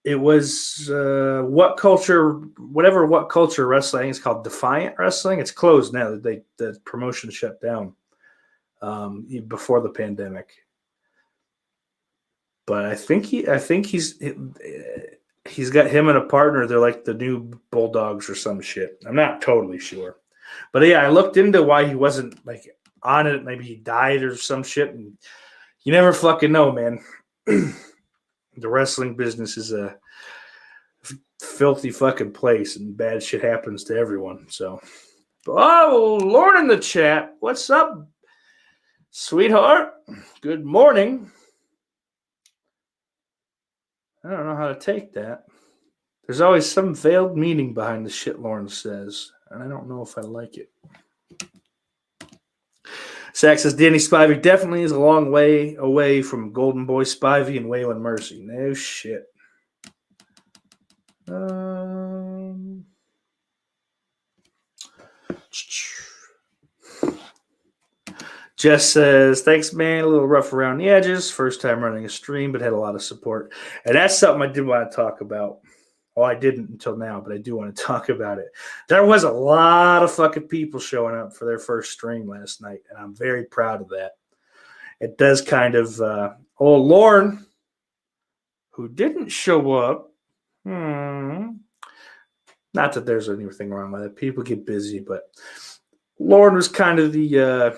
It was What Culture Wrestling. It's called Defiant Wrestling. It's closed now. The promotion shut down before the pandemic. But I think he's got him and a partner. They're like the new Bulldogs or some shit. I'm not totally sure. But yeah, I looked into why he wasn't like on it. Maybe he died or some shit. And you never fucking know, man. The wrestling business is a filthy fucking place, and bad shit happens to everyone. So, Lauren in the chat. What's up, sweetheart? Good morning. I don't know how to take that. There's always some veiled meaning behind the shit Lauren says, and I don't know if I like it. Zach says Danny Spivey definitely is a long way away from Golden Boy Spivey and Waylon Mercy. No shit. Jess says, thanks, man. A little rough around the edges. First time running a stream, but had a lot of support. And that's something I did want to talk about. Well, I didn't until now, but I do want to talk about it. There was a lot of fucking people showing up for their first stream last night, and I'm very proud of that. It does kind of, Lauren, who didn't show up, not that there's anything wrong with it. People get busy, but Lauren was kind of the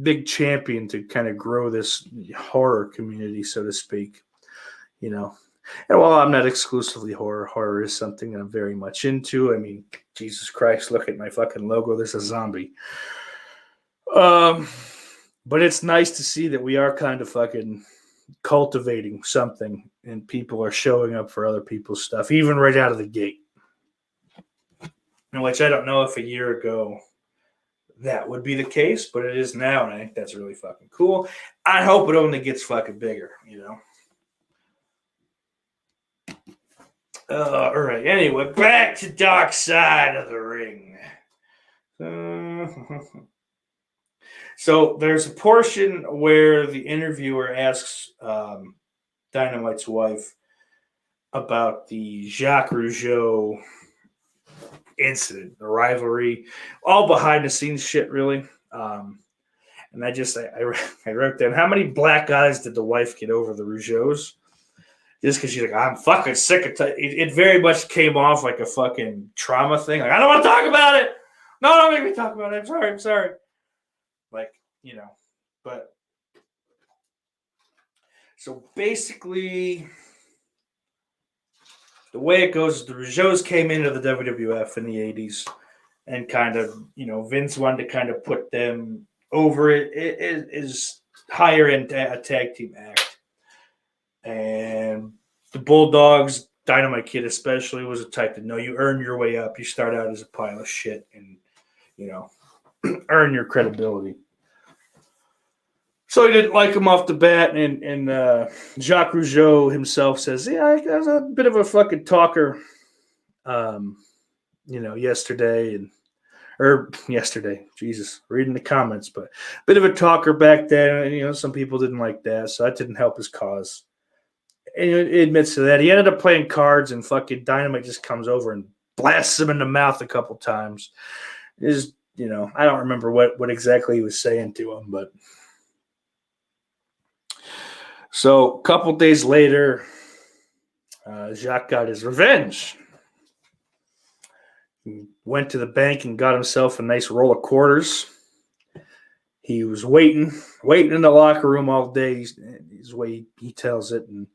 big champion to kind of grow this horror community, so to speak, you know. And while I'm not exclusively horror is something that I'm very much into. I mean, Jesus Christ, look at my fucking logo. There's a zombie. But it's nice to see that we are kind of fucking cultivating something, and people are showing up for other people's stuff, even right out of the gate. In which I don't know if a year ago that would be the case, but it is now, and I think that's really fucking cool. I hope it only gets fucking bigger, you know. All right. Anyway, back to Dark Side of the Ring. So there's a portion where the interviewer asks Dynamite's wife about the Jacques Rougeau incident, the rivalry, all behind the scenes shit, really. And I wrote down, how many black eyes did the wife get over the Rougeaus? Just because she's like, I'm fucking sick of it very much came off like a fucking trauma thing. Like, I don't want to talk about it. No, don't make me talk about it. I'm sorry. Like, you know, but so basically the way it goes, the Rougeaus came into the WWF in the 80s and kind of, you know, Vince wanted to kind of put them over it is higher in a tag team act. And the Bulldogs, Dynamite Kid especially, was a type that, no, you earn your way up. You start out as a pile of shit and, you know, earn your credibility. So he didn't like him off the bat, and Jacques Rougeau himself says, yeah, I was a bit of a fucking talker, you know, yesterday, reading the comments, but a bit of a talker back then, and, you know, some people didn't like that, so that didn't help his cause. And he admits to that. He ended up playing cards, and fucking Dynamite just comes over and blasts him in the mouth a couple times. You know, I don't remember what exactly he was saying to him, but so a couple days later, Jacques got his revenge. He went to the bank and got himself a nice roll of quarters. He was waiting in the locker room all day, is the way he tells it. And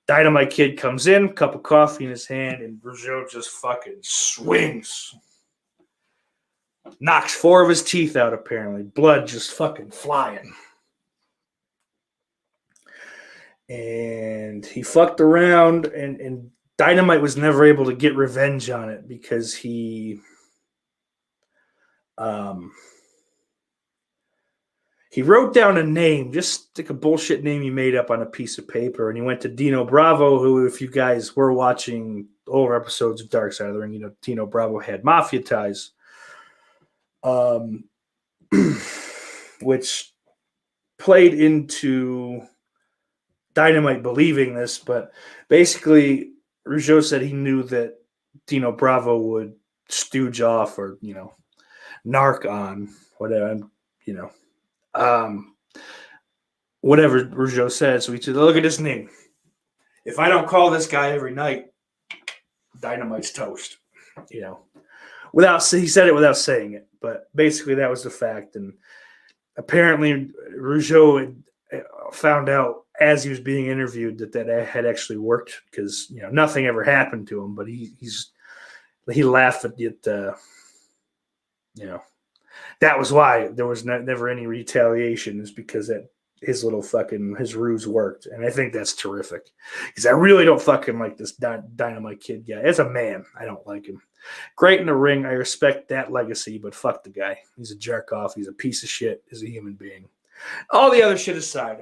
Dynamite Kid comes in, cup of coffee in his hand, and Rougeau just fucking swings. Knocks 4 of his teeth out, apparently. Blood just fucking flying. And he fucked around, and Dynamite was never able to get revenge on it because he wrote down a name, just like a bullshit name he made up on a piece of paper, and he went to Dino Bravo, who, if you guys were watching older episodes of Dark Side of the Ring, you know Dino Bravo had mafia ties, which played into Dynamite believing this, but basically Rougeau said he knew that Dino Bravo would stooge off or, narc on whatever, whatever Rougeau said. So he said, look at his name. If I don't call this guy every night, Dynamite's toast. He said it without saying it, but basically that was the fact. And apparently Rougeau had found out as he was being interviewed that had actually worked because nothing ever happened to him. But he laughed at it. That was why there was never any retaliation, is because that his ruse worked. And I think that's terrific because I really don't fucking like this Dynamite Kid guy. As a man, I don't like him. Great in the ring. I respect that legacy, but fuck the guy. He's a jerk off. He's a piece of shit as a human being. All the other shit aside,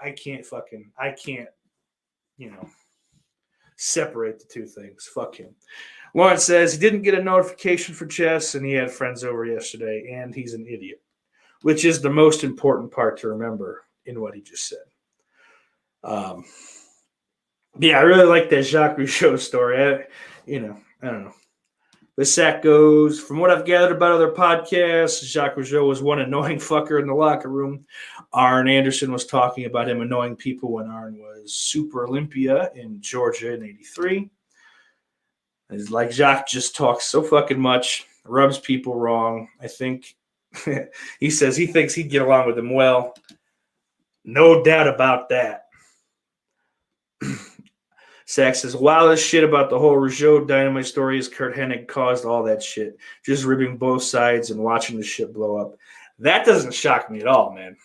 I can't separate the two things. Fuck him. Lawrence says he didn't get a notification for chess and he had friends over yesterday and he's an idiot, which is the most important part to remember in what he just said. Yeah, I really like that Jacques Rougeau story. I don't know. But Sack goes, from what I've gathered about other podcasts, Jacques Rougeau was one annoying fucker in the locker room. Arn Anderson was talking about him annoying people when Arn was Super Olympia in Georgia in '83. It's like Jacques just talks so fucking much, rubs people wrong. I think he says he thinks he'd get along with him well. No doubt about that. Sack says, wildest shit about the whole Rougeau Dynamite story is Kurt Hennig caused all that shit. Just ribbing both sides and watching the shit blow up. That doesn't shock me at all, man.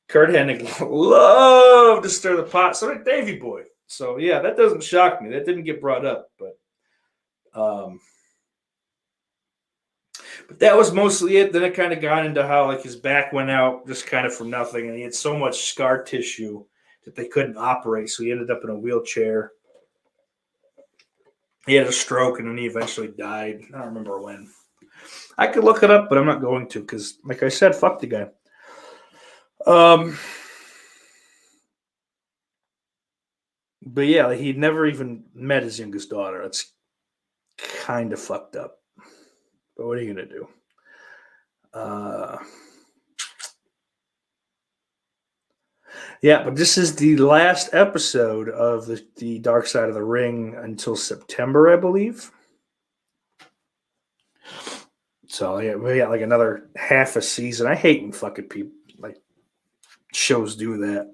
Kurt Hennig loved to stir the pot. So did Davey Boy. So, yeah, that doesn't shock me. That didn't get brought up. But that was mostly it. Then it kind of got into how his back went out just kind of from nothing. And he had so much scar tissue that they couldn't operate, so he ended up in a wheelchair. He had a stroke, and then he eventually died. I don't remember when. I could look it up, but I'm not going to because, like I said, fuck the guy. But yeah, he never even met his youngest daughter. That's kind of fucked up. But what are you going to do? Yeah, but this is the last episode of the Dark Side of the Ring until September, I believe. So yeah, we got another half a season. I hate when fucking people shows do that.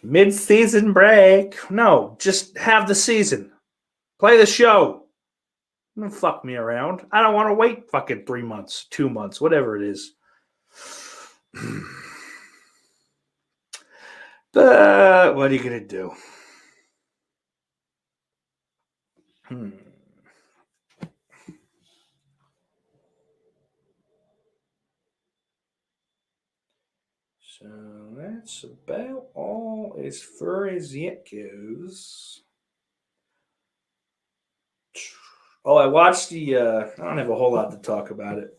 Mid-season break. No, just have the season. Play the show. Don't fuck me around. I don't want to wait fucking 3 months, 2 months, whatever it is. But what are you going to do? So that's about all as far as it goes. Oh, I watched I don't have a whole lot to talk about it.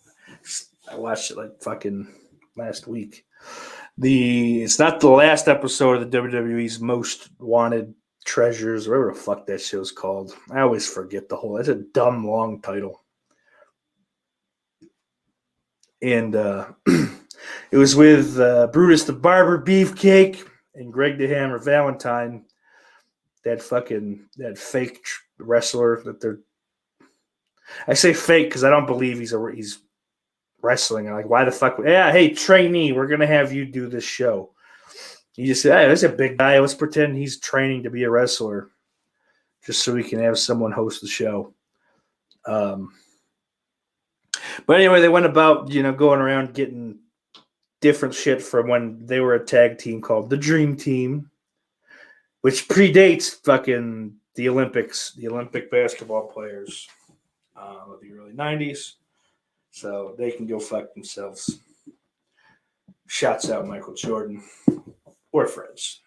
I watched it fucking last week. It's not the last episode of the WWE's Most Wanted Treasures, whatever the fuck that show's called. I always forget the whole. It's a dumb long title. And it was with Brutus the Barber Beefcake and Greg the Hammer Valentine. That fake wrestler that they're. I say fake because I don't believe he's wrestling. I'm why the fuck? Yeah, hey, trainee, we're going to have you do this show. You just say, hey, there's a big guy. Let's pretend he's training to be a wrestler just so we can have someone host the show. But anyway, they went about, going around getting different shit from when they were a tag team called the Dream Team, which predates fucking the Olympics, the Olympic basketball players of the early 90s. So they can go fuck themselves. Shouts out Michael Jordan. Or friends.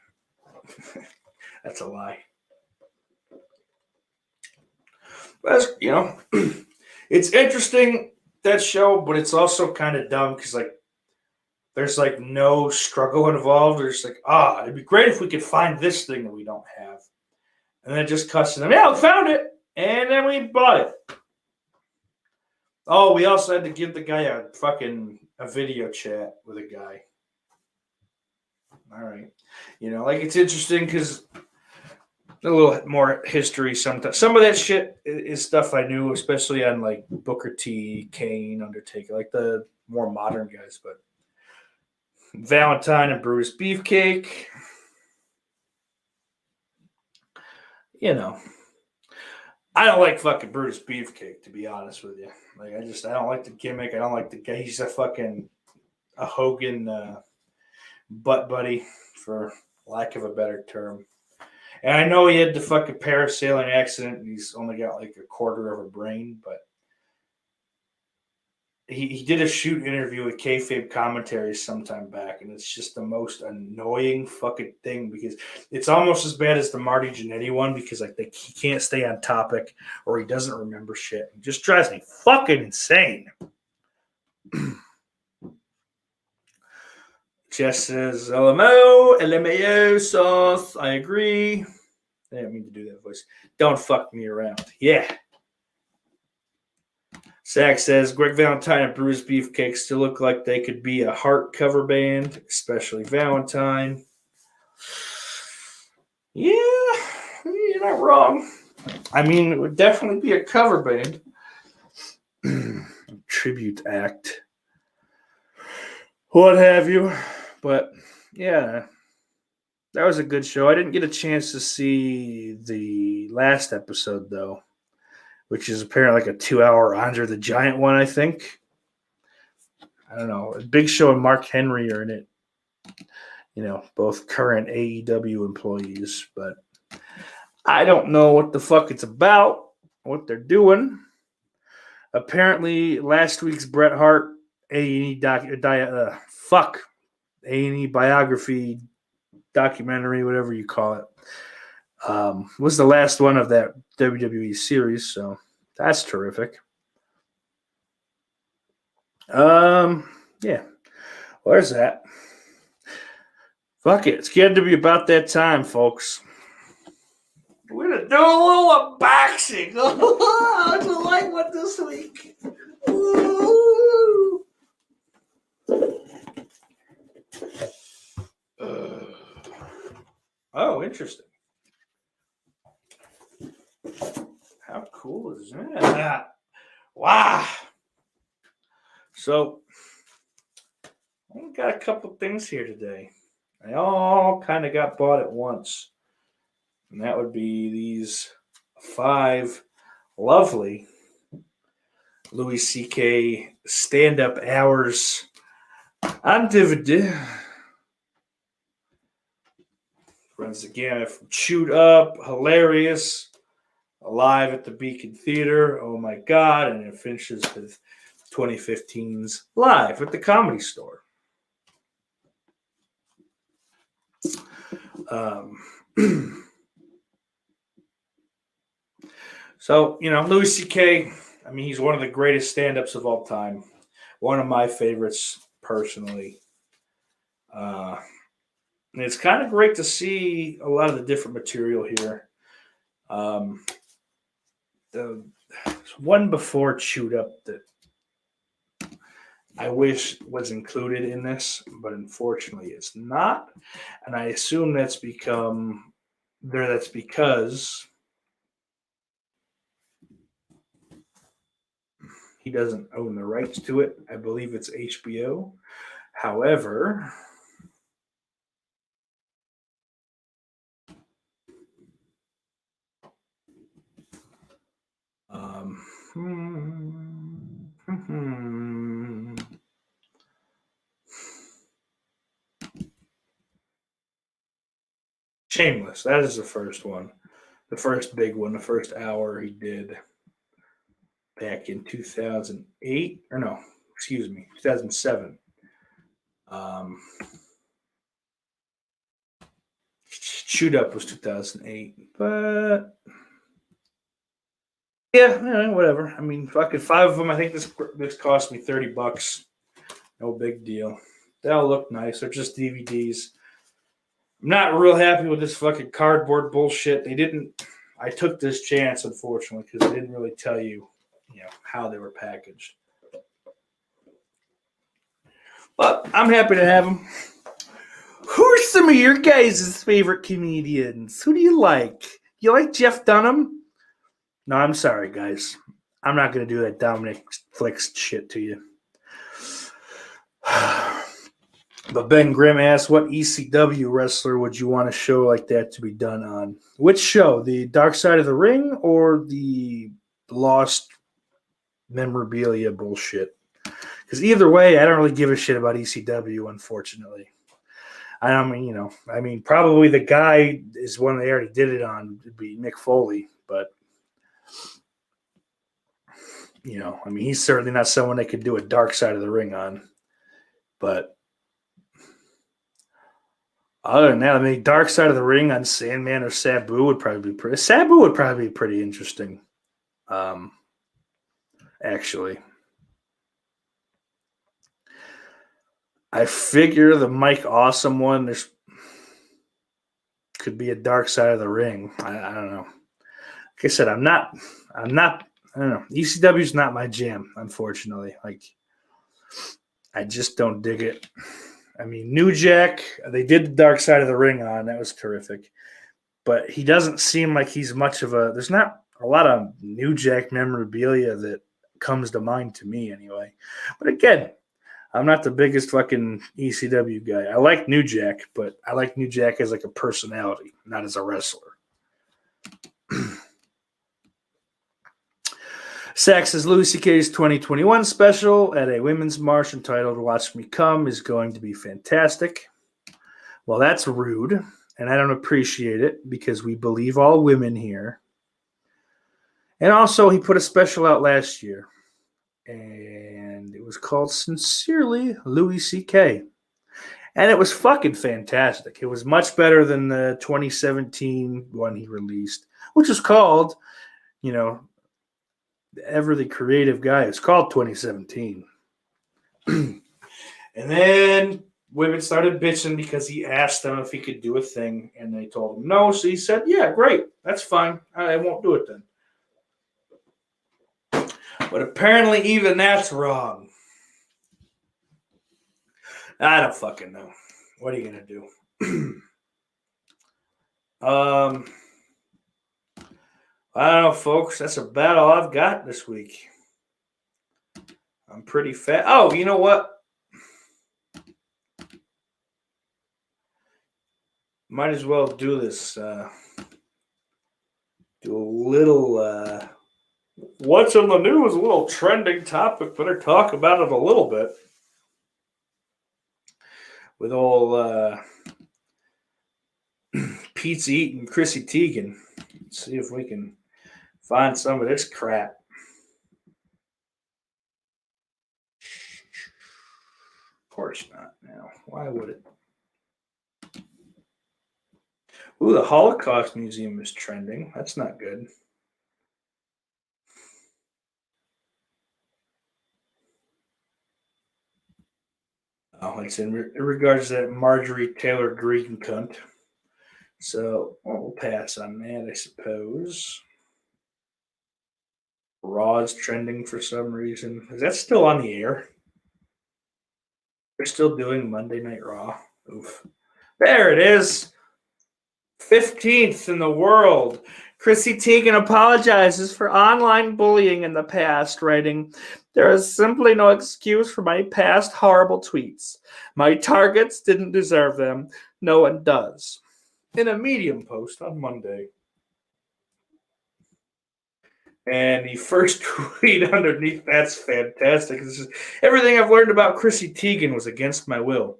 That's a lie. But, it's interesting, that show, but it's also kind of dumb because, there's, no struggle involved. There's it'd be great if we could find this thing that we don't have. And then it just cuts to them. Yeah, we found it. And then we bought it. Oh, we also had to give the guy a video chat with a guy. All right. It's interesting because a little more history sometimes. Some of that shit is stuff I knew, especially on Booker T, Kane, Undertaker, the more modern guys. But Valentine and Brutus Beefcake, I don't like fucking Brutus Beefcake, to be honest with you. I don't like the gimmick. I don't like the guy. He's a Hogan butt buddy, for lack of a better term. And I know he had the fucking parasailing accident, and he's only got a quarter of a brain, but he did a shoot interview with kayfabe commentary sometime back, and it's just the most annoying fucking thing because it's almost as bad as the Marty Jannetty one because he can't stay on topic or he doesn't remember shit. It just drives me fucking insane. Jess says, LMAO sauce. I agree. I didn't mean to do that voice. Don't fuck me around. Yeah. Zach says, Greg Valentine and Bruce Beefcake still look like they could be a Heart cover band, especially Valentine. Yeah, you're not wrong. I mean, it would definitely be a cover band. Tribute act. What have you. But, yeah, that was a good show. I didn't get a chance to see the last episode, though, which is apparently a 2-hour Andre the Giant one, I think. I don't know. Big Show and Mark Henry are in it. Both current AEW employees. But I don't know what the fuck it's about, what they're doing. Apparently, last week's Bret Hart A&E biography, documentary, whatever you call it, was the last one of that WWE series, so that's terrific. Yeah. Where's that? Fuck it. It's getting to be about that time, folks. We're going to do a little unboxing. How'd you like one this week? Ooh. Oh, interesting. How cool is that? Wow. So, I got a couple things here today. They all kind of got bought at once. And that would be these 5 lovely Louis C.K. stand-up hours on DVD. Runs the gamut from Chewed Up, Hilarious, Alive at the Beacon Theater, Oh My God, and it finishes with 2015's Live at the Comedy Store. So, Louis C.K., I mean, he's one of the greatest stand-ups of all time. One of my favorites, personally. And it's kind of great to see a lot of the different material here. The one before Chewed Up that I wish was included in this, but unfortunately it's not. And I assume that's because he doesn't own the rights to it. I believe it's HBO. However, Shameless. That is the first one. The first big one. The first hour he did back in 2008. Or no, excuse me, 2007. Shoot Up was 2008. But yeah, whatever. I mean, fucking 5 of them. I think this cost me $30. No big deal. They all look nice. They're just DVDs. I'm not real happy with this fucking cardboard bullshit. They didn't. I took this chance, unfortunately, because they didn't really tell you, how they were packaged. But I'm happy to have them. Who are some of your guys' favorite comedians? Who do you like? You like Jeff Dunham? No, I'm sorry, guys. I'm not going to do that Dominic Flicks shit to you. But Ben Grimm asked, what ECW wrestler would you want a show like that to be done on? Which show? The Dark Side of the Ring or the Lost memorabilia bullshit? Because either way, I don't really give a shit about ECW, unfortunately. I mean, probably the guy is one they already did it on. It'd be Mick Foley, but he's certainly not someone they could do a Dark Side of the Ring on. But other than that, I mean, Dark Side of the Ring on Sandman or Sabu would probably be pretty interesting. Actually, I figure the Mike Awesome one could be a Dark Side of the Ring. I don't know. Like I said, I don't know. ECW's not my jam, unfortunately. Like, I just don't dig it. I mean, New Jack, they did the Dark Side of the Ring on. That was terrific. But he doesn't seem like he's much of a... There's not a lot of New Jack memorabilia that comes to mind to me, anyway. But again, I'm not the biggest fucking ECW guy. I like New Jack, but I like New Jack as like a personality, not as a wrestler. Sax says Louis C.K.'s 2021 special at a women's march entitled Watch Me Come is going to be fantastic. Well, that's rude, and I don't appreciate it because we believe all women here. And also, he put a special out last year, and it was called Sincerely Louis C.K. And it was fucking fantastic. It was much better than the 2017 one he released, which was called, ever the creative guy. It's called 2017. And then women started bitching because he asked them if he could do a thing, and they told him no. So he said, yeah, great. That's fine. I won't do it then. But apparently even that's wrong. I don't fucking know. What are you going to do? I don't know, folks. That's about all I've got this week. I'm pretty fat. Oh, you know what? Might as well do this. Do a little... what's in the news? A little trending topic. Better talk about it a little bit. With all pizza eating Chrissy Teigen. Let's see if we can find some of this crap. Of course not now. Why would it? Ooh, the Holocaust Museum is trending. That's not good. Oh, it's in regards to that Marjorie Taylor Greene cunt. So we'll pass on that, I suppose. Raw's trending for some reason. Is that still on the air? They're still doing Monday Night Raw. Oof. There it is. 15th in the world. Chrissy Teigen apologizes for online bullying in the past, writing, "There is simply no excuse for my past horrible tweets. My targets didn't deserve them. No one does." In a Medium post on Monday. And the first tweet underneath, that's fantastic. This is everything I've learned about Chrissy Teigen was against my will.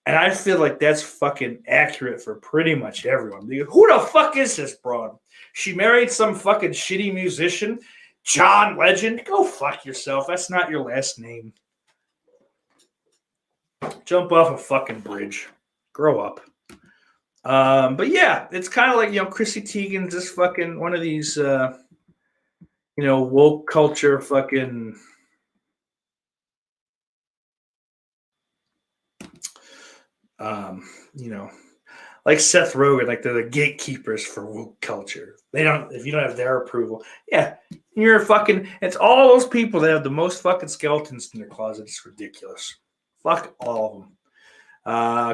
And I feel like that's fucking accurate for pretty much everyone. Who the fuck is this broad? She married some fucking shitty musician, John Legend. Go fuck yourself. That's not your last name. Jump off a fucking bridge. Grow up. But yeah, it's kind of like, Chrissy Teigen's just fucking one of these, woke culture fucking, like Seth Rogen, like they're the gatekeepers for woke culture. If you don't have their approval, yeah, you're fucking, it's all those people that have the most fucking skeletons in their closet. It's ridiculous. Fuck all of them.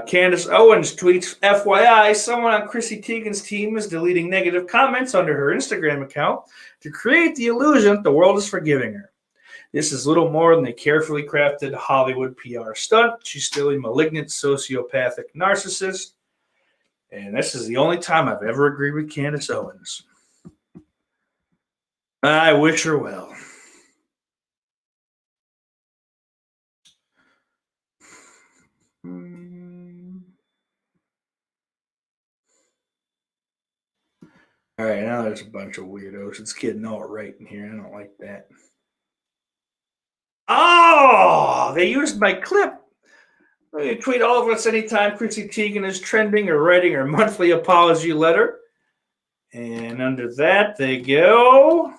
Candace Owens tweets, FYI, someone on Chrissy Teigen's team is deleting negative comments under her Instagram account to create the illusion that the world is forgiving her. This is little more than a carefully crafted Hollywood PR stunt. She's still a malignant, sociopathic narcissist. And this is the only time I've ever agreed with Candace Owens. I wish her well. All right, now there's a bunch of weirdos. It's getting all right in here. I don't like that. Oh, they used my clip. You tweet all of us anytime Chrissy Teigen is trending or writing her monthly apology letter. And under that, they go.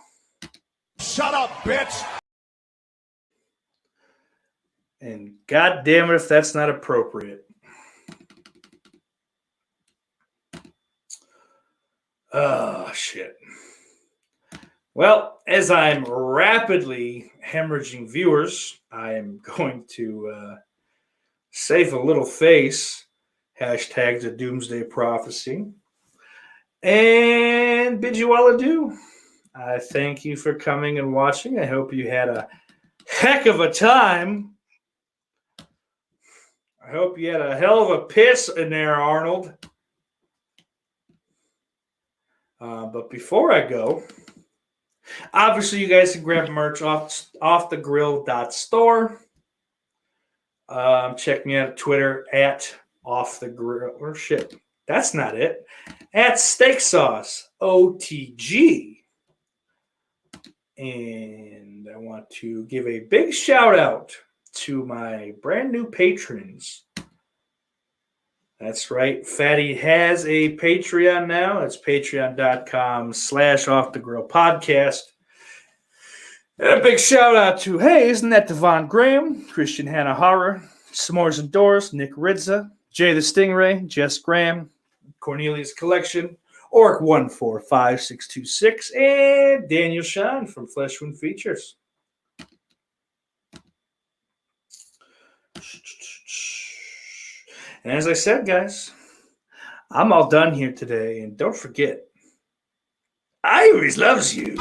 Shut up, bitch. And God damn it if that's not appropriate. Oh, shit. Well, as I'm rapidly hemorrhaging viewers, I am going to save a little face, hashtag the Doomsday Prophecy, and bid you all adieu. I thank you for coming and watching. I hope you had a heck of a time. I hope you had a hell of a piss in there, Arnold. But before I go, obviously you guys can grab merch offthegrill.store. Check me out at Twitter at offthegrill. Or shit, that's not it. At Steak Sauce OTG. And I want to give a big shout out to my brand new patrons. That's right. Fatty has a Patreon now. It's patreon.com/offthegrillpodcast. And a big shout out to, hey, isn't that Devon Graham, Christian Hanahara, S'mores and Doors, Nick Ridza, Jay the Stingray, Jess Graham, Cornelius Collection, Oric 145626, and Daniel Shine from Fleshwound Features. And as I said, guys, I'm all done here today. And don't forget, Iris loves you.